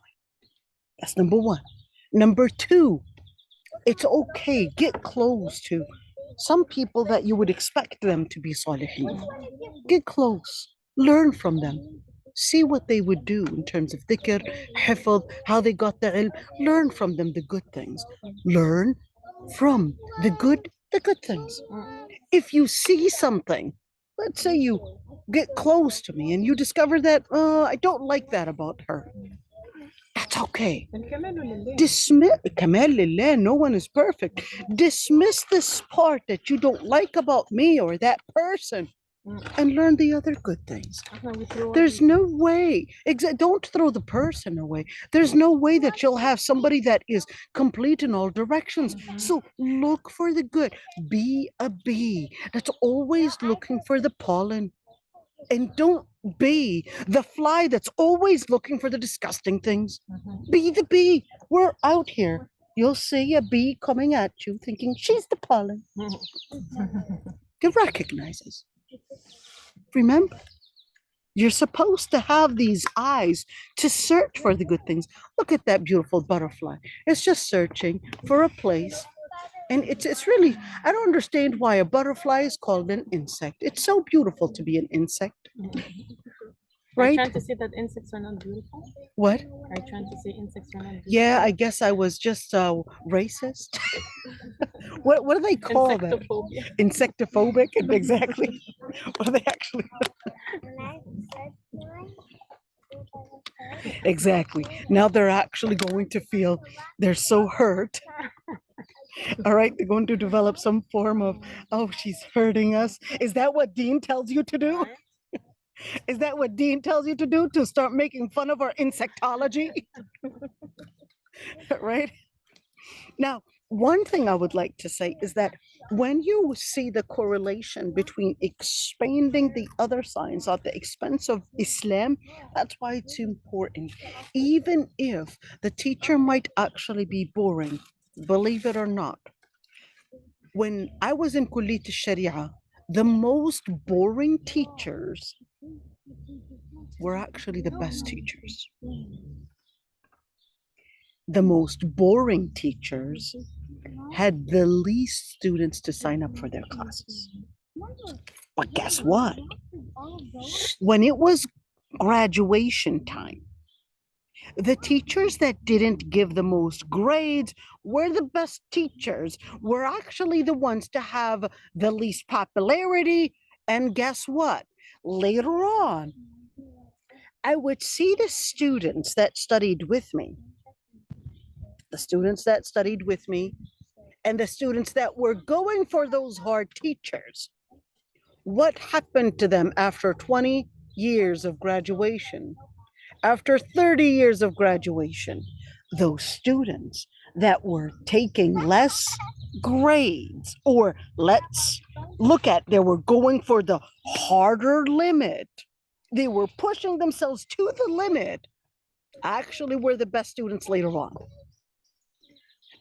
That's number one. Number two, it's okay. Get close to some people that you would expect them to be salihin. Get close. Learn from them. See what they would do in terms of dhikr, hifd, how they got the ilm. Learn from them the good things. Learn from the good things. If you see something, let's say you get close to me and you discover that I don't like that about her. That's okay. Dismiss Kamal lillah, no one is perfect. Dismiss this part that you don't like about me or that person and learn the other good things. There's no way. Don't throw the person away. There's no way that you'll have somebody that is complete in all directions. So look for the good. Be a bee that's always looking for the pollen. And don't be the fly that's always looking for the disgusting things. Be the bee. We're out here. You'll see a bee coming at you thinking she's the pollen. It recognizes. Remember, you're supposed to have these eyes to search for the good things. Look at that beautiful butterfly. It's just searching for a place. And it's really, I don't understand why a butterfly is called an insect. It's so beautiful to be an insect. Are you Right? trying to say that insects are not beautiful? What? Are you trying to say insects are not beautiful? Yeah, I guess I was just racist. What do they call that? Insectophobia. Insectophobic? Exactly. What are they actually? Exactly. Now they're actually going to feel they're so hurt. All right, they're going to develop some form of, oh, she's hurting us. Is that what Dean tells you to do? Is that what Dean tells you to do? To start making fun of our insectology? Right? Now, one thing I would like to say is that when you see the correlation between expanding the other science at the expense of Islam, that's why it's important. Even if the teacher might actually be boring, believe it or not. When I was in Kulit Sharia, the most boring teachers were actually the best teachers. The most boring teachers had the least students to sign up for their classes. But guess what? When it was graduation time, the teachers that didn't give the most grades were the best teachers, were actually the ones to have the least popularity. And guess what? Later on, I would see the students that studied with me, and the students that were going for those hard teachers. What happened to them after 20 years of graduation? After 30 years of graduation, those students that were taking less grades, or let's look at, they were going for the harder limit, they were pushing themselves to the limit, actually were the best students later on.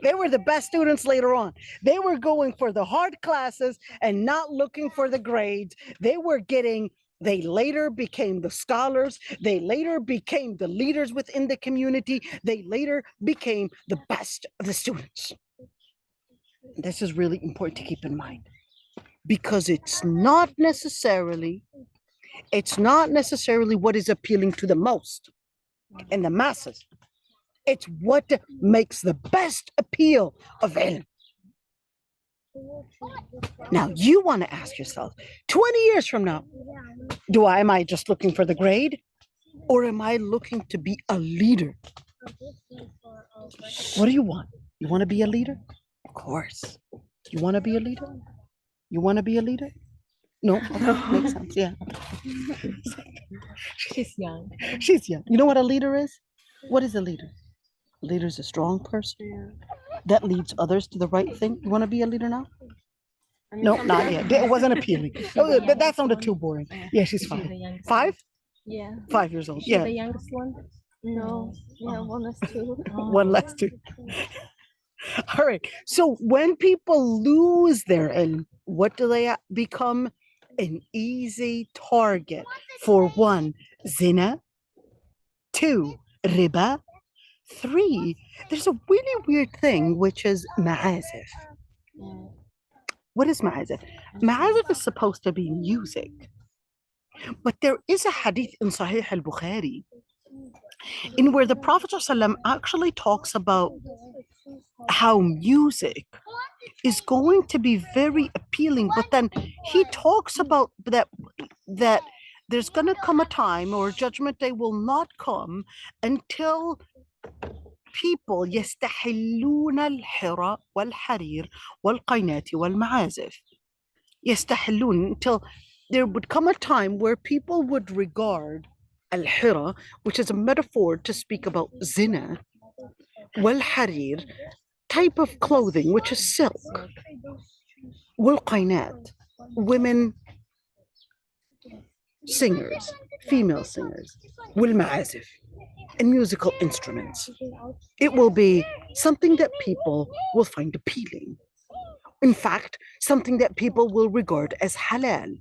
They were the best students later on. They were going for the hard classes and not looking for the grades. They later became the scholars. They later became the leaders within the community. They later became the best of the students. This is really important to keep in mind, because it's not necessarily what is appealing to the most in the masses. It's what makes the best appeal of ilm. Now, you want to ask yourself, 20 years from now, am I just looking for the grade, or am I looking to be a leader? What do you want? You want to be a leader? Of course. You want to be a leader? You want to be a leader? No? Okay, makes sense. Yeah. She's young. She's young. You know what a leader is? What is a leader? A leader is a strong person that leads others to the right thing. You want to be a leader now? No, not yet. It wasn't appealing. Oh, that sounded too boring. Yeah, she's 5. 5? Yeah. 5 years old. She's Yeah. the youngest one? No. Yeah, one is 2. One less 2. All right. So when people lose their ilm, what do they become? An easy target for one, zina, two, riba, three. There's a really weird thing which is ma'azif. Mm, What is ma'azif? Ma'azif is supposed to be music, but there is a hadith in Sahih al-Bukhari in where the Prophet ﷺ actually talks about how music is going to be very appealing, but then he talks about that there's going to come a time or judgment day will not come until people يستحلون الحرى والحرير والقينات والمعازف. يستحلون until there would come a time where people would regard al-hira, which is a metaphor to speak about zina, wal-harir, type of clothing, which is silk, wal-qainat, women singers, female singers, wal-ma'azif, and musical instruments. It will be something that people will find appealing. In fact, something that people will regard as halal.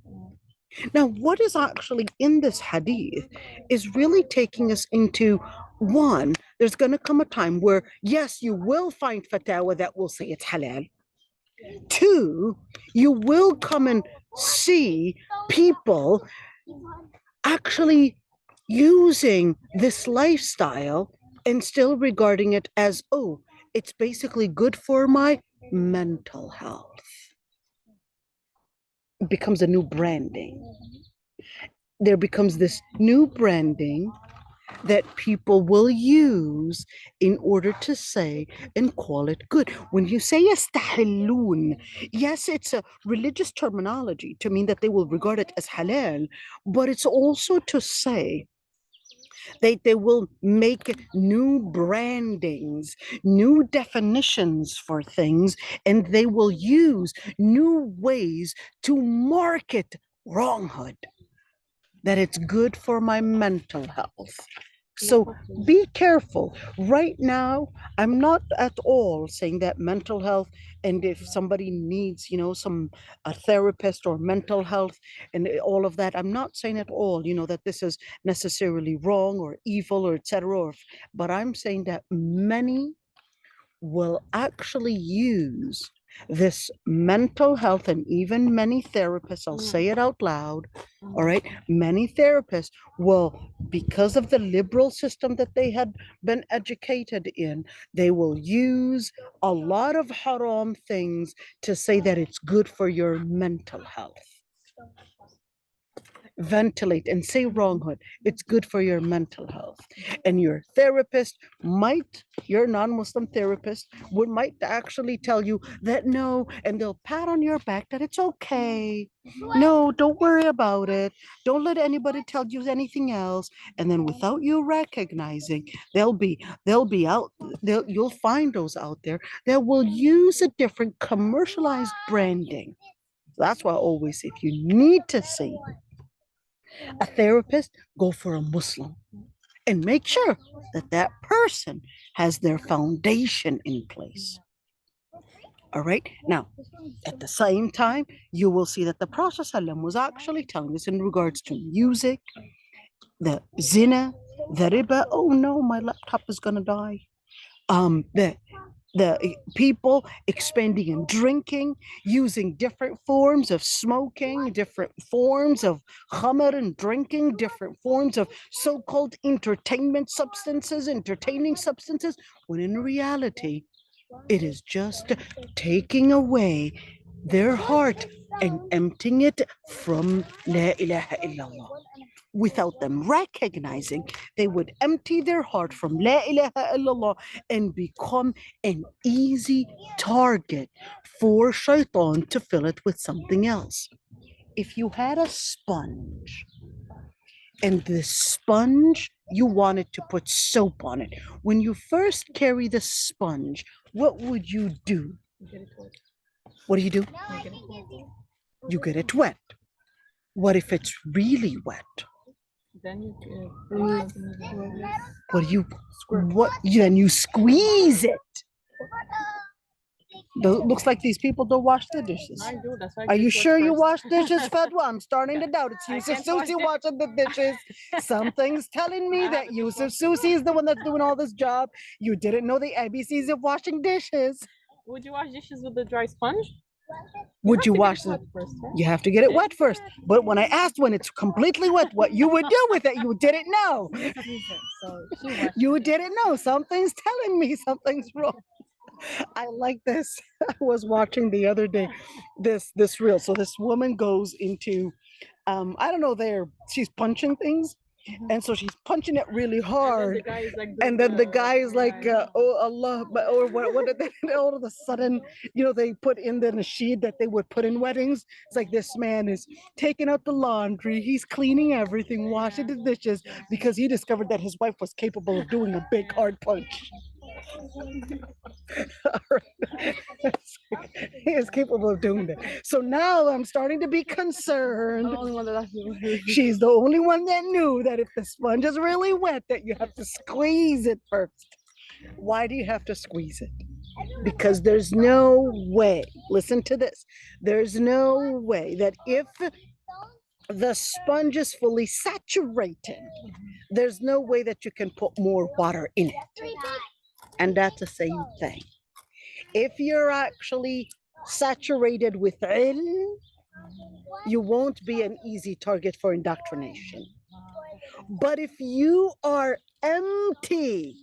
Now, what is actually in this hadith is really taking us into one, there's going to come a time where, yes, you will find fatwa that will say it's halal. Two, you will come and see people actually using this lifestyle and still regarding it as, oh, it's basically good for my mental health. It becomes a new branding. There becomes this new branding that people will use in order to say and call it good. When you say yastahillun, yes, it's a religious terminology to mean that they will regard it as halal, but it's also to say they will make new brandings, new definitions for things, and they will use new ways to market wronghood, that it's good for my mental health. So be careful. Right now, I'm not at all saying that mental health, and if somebody needs, some a therapist or mental health and all of that, I'm not saying at all, that this is necessarily wrong or evil or etc. But I'm saying that many will actually use this mental health, and even many therapists, I'll say it out loud, all right, many therapists will, because of the liberal system that they had been educated in, they will use a lot of haram things to say that it's good for your mental health. Ventilate and say wronghood. It's good for your mental health. And your therapist might, your non-Muslim therapist might actually tell you that no, and they'll pat on your back that it's okay. No, don't worry about it. Don't let anybody tell you anything else. And then without you recognizing, you'll find those out there that will use a different commercialized branding. That's why I always say, if you need to see a therapist, go for a Muslim and make sure that that person has their foundation in place. All right. Now, at the same time, you will see that the Prophet ﷺ was actually telling us in regards to music, the zina, the riba. Oh no, my laptop is gonna die. The people expanding and drinking, using different forms of smoking, different forms of khamar and drinking, different forms of so-called entertainment substances, entertaining substances, when in reality, it is just taking away their heart and emptying it from La ilaha illallah. Without them recognizing, they would empty their heart from La ilaha illallah and become an easy target for shaitan to fill it with something else. If you had a sponge and the sponge, you wanted to put soap on it, when you first carry the sponge, what would you do? What do? You get it wet. What if it's really wet? Then you Then you squeeze it. Looks like these people don't wash the dishes. I do. That's why. Are you this was sure you first. wash dishes, Fedwa? I'm starting to doubt. It's I Yusuf can't wash Susi it. washing the dishes. Something's telling me I that haven't Yusuf washed Susi is the one that's doing all this job. You didn't know the ABCs of washing dishes. Would you wash dishes with a dry sponge? Would have you to get wash it them? wet first, right? You have to get it wet first. But when I asked when it's completely wet, what you would do with it, you didn't know. So she washed You it. didn't know. Something's telling me something's wrong. I like this. I was watching the other day this reel. So this woman goes into I don't know, she's punching things. And so she's punching it really hard. And then the guy is like, oh Allah, or what did they, all of a sudden, they put in the nasheed that they would put in weddings. It's like this man is taking out the laundry, he's cleaning everything, washing the dishes, because he discovered that his wife was capable of doing a big hard punch. He is capable of doing that. So now I'm starting to be concerned. She's the only one that knew that if the sponge is really wet, that you have to squeeze it first. Why do you have to squeeze it? Because there's no way, listen to this, there's no way that if the sponge is fully saturated, there's no way that you can put more water in it. And that's the same thing. If you're actually saturated with ilm, you won't be an easy target for indoctrination. But if you are empty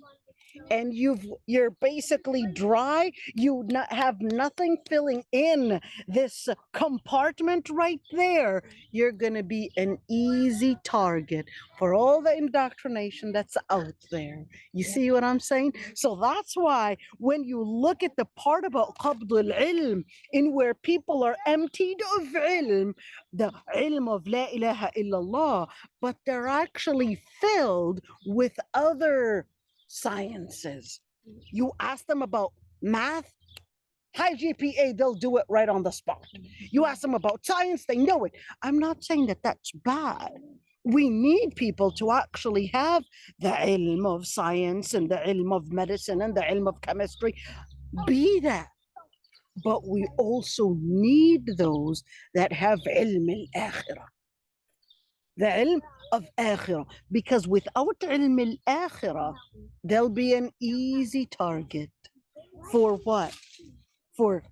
and you're basically dry, you have nothing filling in this compartment right there, you're going to be an easy target for all the indoctrination that's out there. You see what I'm saying? So that's why when you look at the part about qabdul ilm, in where people are emptied of ilm, the ilm of la ilaha illallah, but they're actually filled with other sciences. You ask them about math, high GPA, they'll do it right on the spot. You ask them about science, they know it. I'm not saying that that's bad. We need people to actually have the ilm of science and the ilm of medicine and the ilm of chemistry. Be that. But we also need those that have ilm al-akhirah. The ilm of akhirah, because without ilm al-akhirah, they'll be an easy target for what? For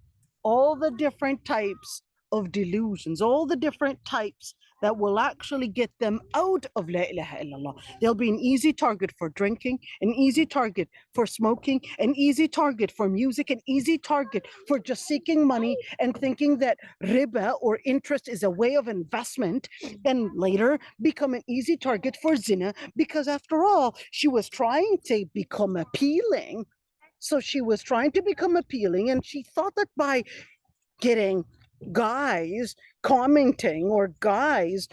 all the different types of delusions, all the different types that will actually get them out of La ilaha illallah. They'll be an easy target for drinking, an easy target for smoking, an easy target for music, an easy target for just seeking money and thinking that riba or interest is a way of investment, and later become an easy target for zina, because after all, she was trying to become appealing. So she was trying to become appealing, and she thought that by getting guys commenting or guys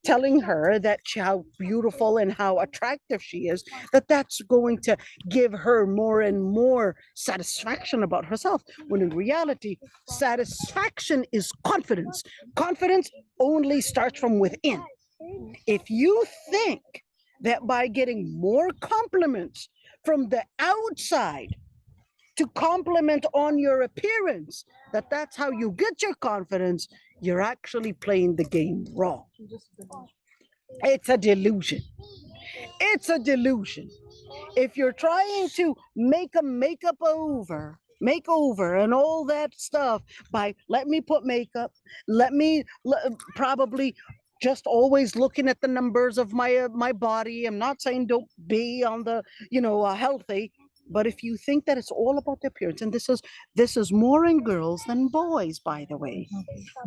telling her that how beautiful and how attractive she is, that's going to give her more and more satisfaction about herself, when in reality, satisfaction is confidence. Confidence only starts from within. If you think that by getting more compliments from the outside to compliment on your appearance, that's how you get your confidence, you're actually playing the game wrong. It's a delusion. It's a delusion. If you're trying to make a makeover and all that stuff by let me put makeup, probably just always looking at the numbers of my body. I'm not saying don't be on the healthy, but if you think that it's all about the appearance, and this is more in girls than boys, by the way,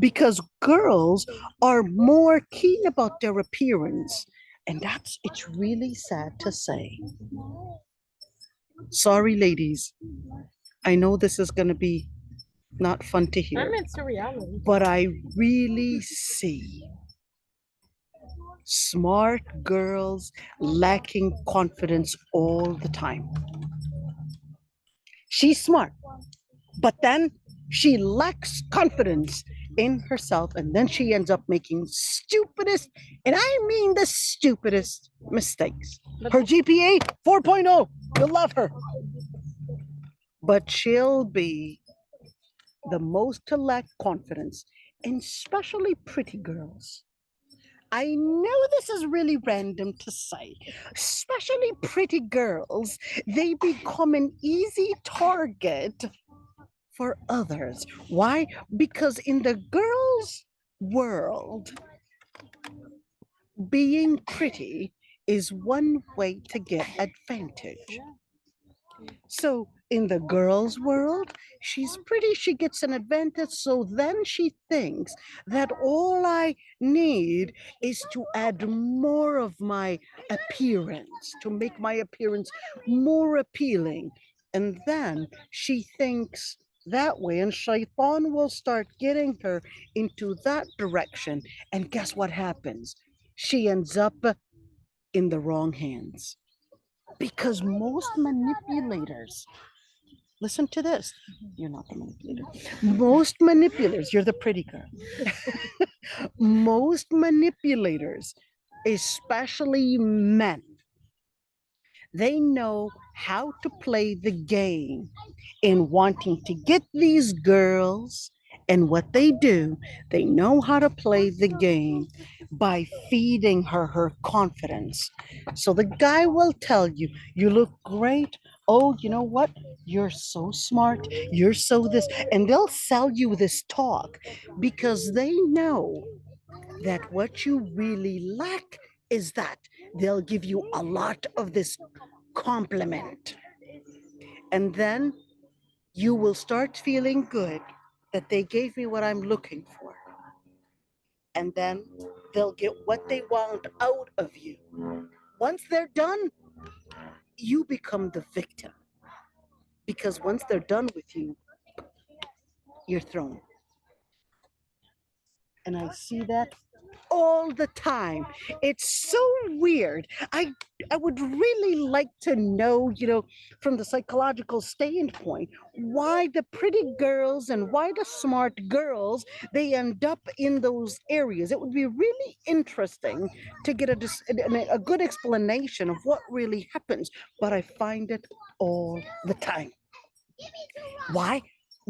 because girls are more keen about their appearance, and it's really sad to say. Sorry, ladies. I know this is going to be not fun to hear, it's a reality. but I really see smart girls lacking confidence all the time. She's smart, but then she lacks confidence in herself, and then she ends up making stupidest, and I mean the stupidest mistakes. Her GPA 4.0, you'll love her, but she'll be the most to lack confidence, and especially pretty girls. I know this is really random to say, especially pretty girls, they become an easy target for others. Why? Because in the girls' world, being pretty is one way to get advantage. Yeah. So in the girl's world, she's pretty, she gets an advantage. So then she thinks that all I need is to add more of my appearance, to make my appearance more appealing. And then she thinks that way, and Shaitan will start getting her into that direction. And guess what happens? She ends up in the wrong hands. Because most manipulators, listen to this, you're not the manipulator. Most manipulators, you're the pretty girl. Most manipulators, especially men, they know how to play the game in wanting to get these girls. And what they do, they know how to play the game by feeding her confidence. So the guy will tell you, you look great. Oh, you know what? You're so smart. You're so this. And they'll sell you this talk because they know that what you really lack is that they'll give you a lot of this compliment. And then you will start feeling good that they gave me what I'm looking for. And then they'll get what they want out of you. Once they're done, you become the victim. Because once they're done with you, you're thrown. And I see that all the time. It's so weird. I would really like to know, from the psychological standpoint, why the pretty girls and why the smart girls they end up in those areas. It would be really interesting to get a good explanation of what really happens, but I find it all the time. Why?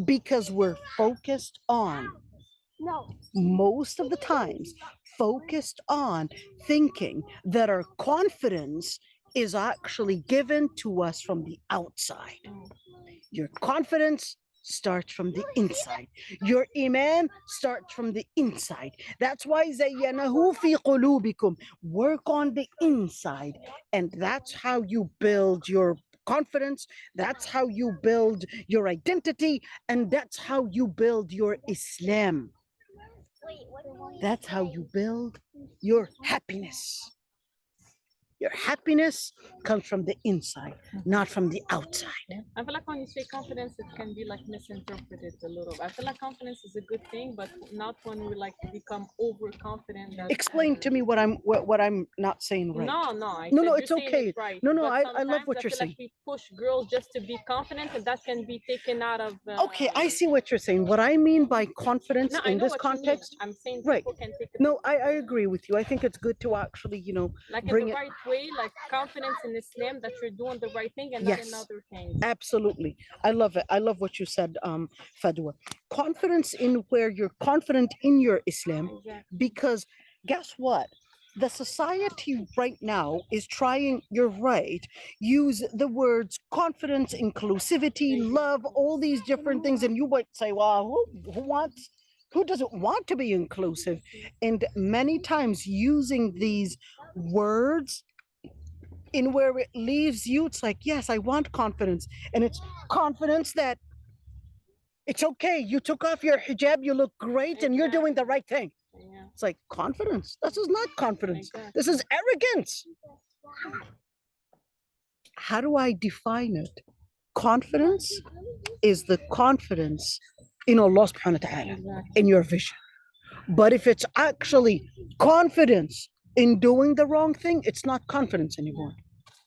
Because we're focused on No. most of the times focused on thinking that our confidence is actually given to us from the outside. Your confidence starts from the inside. Your iman starts from the inside. That's why zayyanahu fi qulubikum. Work on the inside, and that's how you build your confidence. That's how you build your identity, and that's how you build your Islam. Wait, what do you That's how you build your happiness. Your happiness comes from the inside, not from the outside. I feel like when you say confidence, it can be like misinterpreted a little. I feel like confidence is a good thing, but not when we like become overconfident. That Explain to me what I'm not saying right. No, I No, said no, you're it's saying okay. it right. No, no, but I love sometimes what I you're feel saying. like we push girls just to be confident, and that can be taken out of. Okay, I see what you're saying. What I mean by confidence No, I in know this what you mean. context, I'm saying right. people can take it No, I agree with you. I think it's good to actually, like in bring the it. right way, like confidence in Islam that you're doing the right thing and not in Yes. other things. Absolutely. I love it. I love what you said, Fadwa. Confidence in where you're confident in your Islam, Exactly. because guess what? The society right now is trying, you're right, use the words confidence, inclusivity, love, all these different things. And you might say, well, who doesn't want to be inclusive? And many times using these words in where it leaves you, it's like, yes, I want confidence. And it's confidence that it's okay. You took off your hijab, you look great, and you're doing the right thing. Yeah. It's like confidence. This is not confidence. Exactly. This is arrogance. How do I define it? Confidence is the confidence in Allah subhanahu wa ta'ala, Exactly. in your vision. But if it's actually confidence in doing the wrong thing, it's not confidence anymore.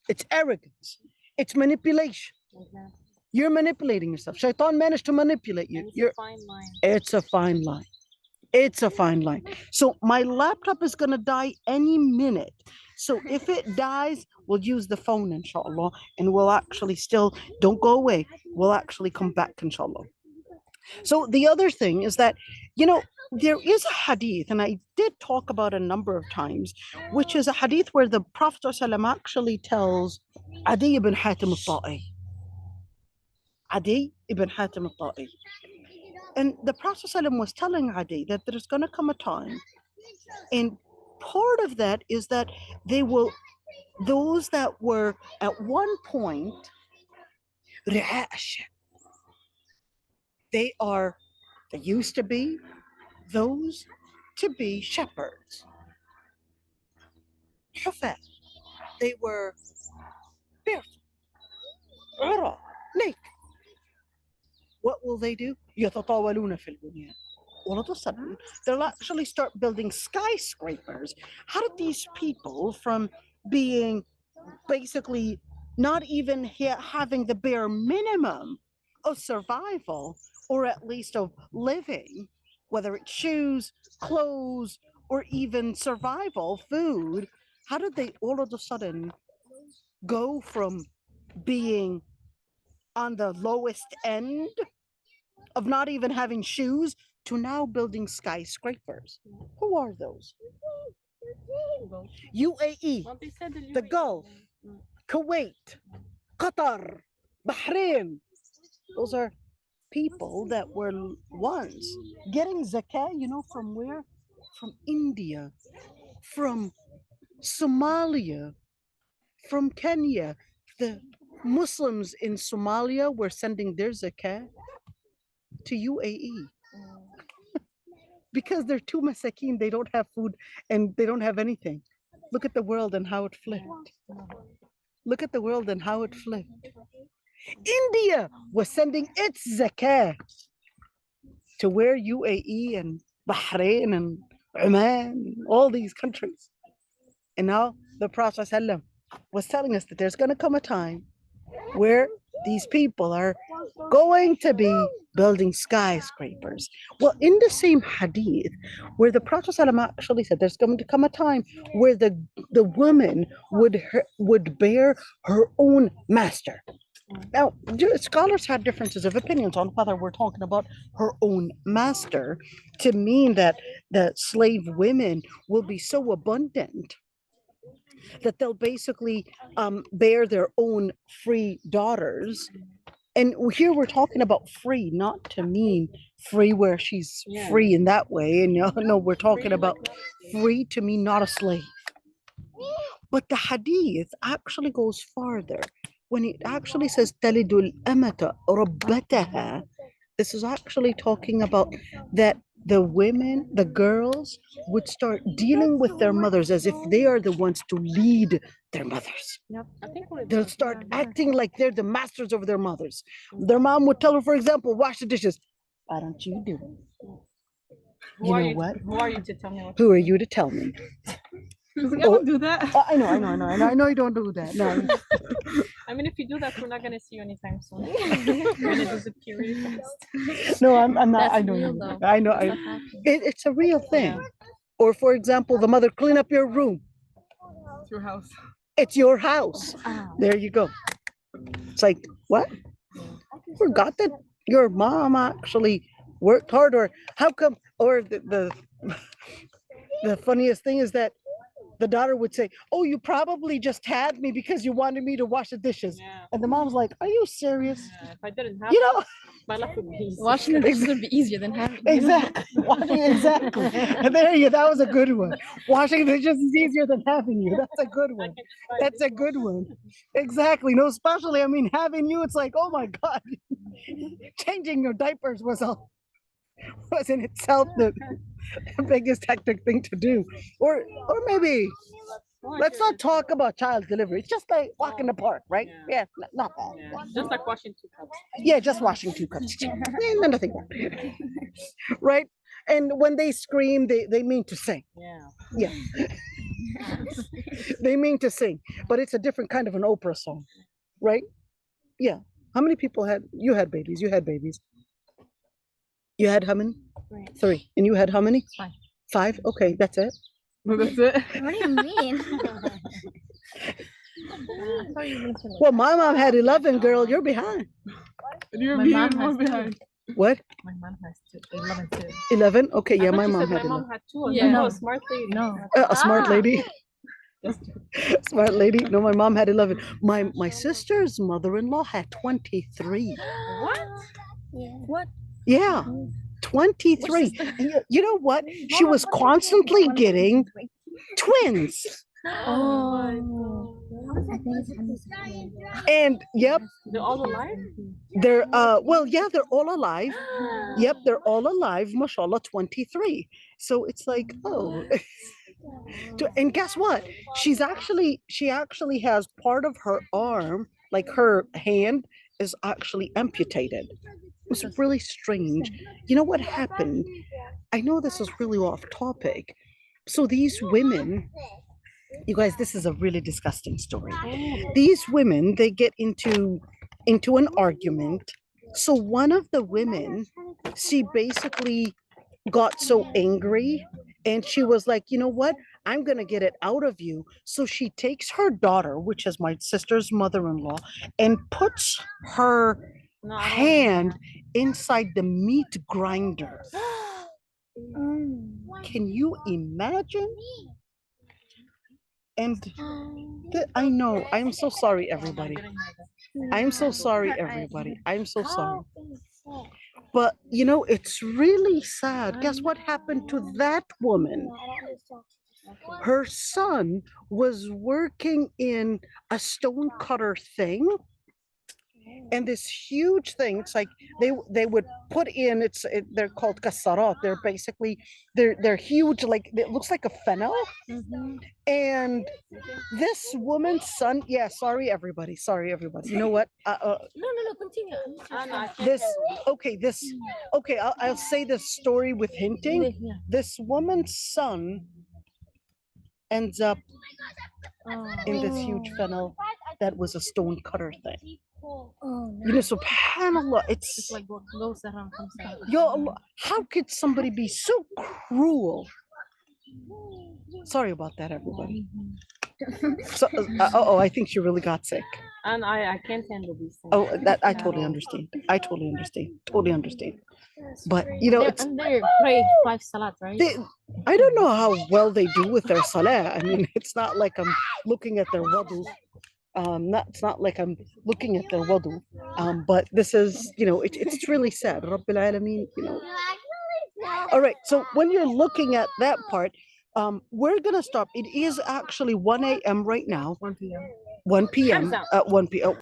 It's arrogance. It's manipulation. Exactly. You're manipulating yourself. Shaitan managed to manipulate you. And it's You're, a fine line. it's a fine line. It's a fine line. So my laptop is gonna die any minute. So if it dies, we'll use the phone, inshallah, and we'll actually still don't go away. We'll actually come back, inshallah. So the other thing is that, you know, there is a hadith, and I did talk about a number of times, which is a hadith where the Prophet ﷺ actually tells Adi ibn Hatim al-Ta'i. Adi ibn Hatim al-Ta'i. And the Prophet ﷺ was telling Adi that there's going to come a time, and part of that is that they will, those that were at one point, رعاء الشاة, they used to be those to be shepherds. حفاة. They were barefoot, عرى, naked. What will they do? يتطاولون في البنيان. All of a sudden, they'll actually start building skyscrapers. How did these people, from being basically not even having the bare minimum of survival, or at least of living, whether it's shoes, clothes, or even survival, food, how did they all of a sudden go from being on the lowest end of not even having shoes to now building skyscrapers? Who are those? UAE, Well, they said the Gulf, Kuwait, Qatar, Bahrain. Those are people that were once getting zakah, you know, from where? From India, from Somalia, from Kenya. The Muslims in Somalia were sending their zakah to UAE because they're too masakin, they don't have food and they don't have anything. Look at the world and how it flipped. Look at the world and how it flipped. India was sending its zakah to where? UAE and Bahrain and Oman, all these countries. And now the Prophet ﷺ was telling us that there's going to come a time where these people are going to be building skyscrapers. Well, in the same hadith, where the Prophet ﷺ actually said there's going to come a time where the woman would bear her own master. Now, scholars have differences of opinions on whether we're talking about her own master to mean that the slave women will be so abundant that they'll basically bear their own free daughters. And here we're talking about free, not to mean free where she's free in that way. And no, we're talking about free to mean not a slave. But the hadith actually goes farther. When it actually says talidul amata rabbataha, this is actually talking about that the women, the girls, would start dealing with their mothers as if they are the ones to lead their mothers. Yep. I think They'll start acting like they're the masters over their mothers. Their mom would tell her, for example, wash the dishes. Why don't you do it? You know what? Who are you to tell me what? Who are you to tell me? I don't do that. I know you don't do that. No. I mean, if you do that, we're not gonna see you anytime soon. You're gonna disappear really fast. No, I'm not. That's I know. real, You. though. I know. That's not happening. It's a real thing. Yeah. Or, for example, the mother, clean up your room. It's your house. It's your house. Ah. There you go. It's like, what? Forgot that your mom actually worked hard, or how come? Or the funniest thing is that the daughter would say, "Oh, you probably just had me because you wanted me to wash the dishes." Yeah. And the mom's like, "Are you serious?" Yeah. If I didn't have You know, my life would be easy. Washing the dishes would be easier than having. exactly. Washing, exactly. And there you. That was a good one. Washing the dishes is easier than having you. That's a good I one. can try That's this a good one. Exactly. No, especially, I mean, having you, it's like, oh my God, changing your diapers was in itself the biggest hectic thing to do. Or maybe one. let's not talk about child delivery. It's just like walk in the park, right? Yeah. Yeah, not bad. Yeah. Just like washing 2 cups. Yeah, just washing 2 cups. Nothing wrong. Right? And when they scream, they mean to sing. Yeah. Yeah. They mean to sing, but it's a different kind of an Oprah song, right? Yeah. How many people you had babies? You had babies. You had how many? 3. And you had how many? 5. 5? Okay, that's it. That's it. What do you mean? Well, my mom had 11, girl. You're behind. You're My mom has 2. behind. What? My mom has 11 too. 11? Okay, I yeah, thought my you mom said had my 11. mom had two. Yeah. No, No. smart lady. No. A smart Ah. lady. Just Smart lady. No, my mom had 11. My sister's mother-in-law had 23. what? Yeah. What? Yeah, Which 23. is the- You know what? She was constantly getting twins. Oh my Oh. god. I think it's 160. And yep, They're all alive? they're well, yeah, they're all alive. Yep, they're all alive, mashallah, 23. So it's like, oh. And guess what? She actually has part of her arm, like her hand is actually amputated. It was really strange. You know what happened? I know this is really off topic. So these women, you guys, this is a really disgusting story. These women, they get into an argument. So one of the women, she basically got so angry and she was like, you know what? I'm going to get it out of you. So she takes her daughter, which is my sister's mother-in-law, and puts her No, I don't hand inside the meat grinder. Can you imagine? And I know, I'm so sorry, everybody. I'm so sorry, everybody. I'm so sorry. But you know, it's really sad. Guess what happened to that woman? Her son was working in a stone cutter thing, and this huge thing. It's like they would put in. They're called kasarat. They're basically they're huge. Like it looks like a fennel. And this woman's son. Yeah, sorry everybody. Sorry everybody. You know what? No, continue. This okay. This okay. I'll say this story with hinting. Yeah. This woman's son ends up in this huge fennel that was a stone cutter thing. Oh, You know, subhanallah, It's it's like what goes around comes around. yo, Allah, how could somebody be so cruel? Sorry about that, everybody. So, I think she really got sick. And I can't handle these things. Oh, that I at totally all. understand. I totally understand. Totally understand. But you know, it's And they pray 5 salat, right? they, I don't know how well they do with their salah. I mean, it's not like I'm looking at their wudu. It's not like I'm looking at their wudu. But this is, you know, it's really sad. Rabbil Alameen, you know. All right. So when you're looking at that part, we're gonna stop. It is actually 1 a.m. right now. 1 p.m. 1 p.m. Hamza. 1 p.m.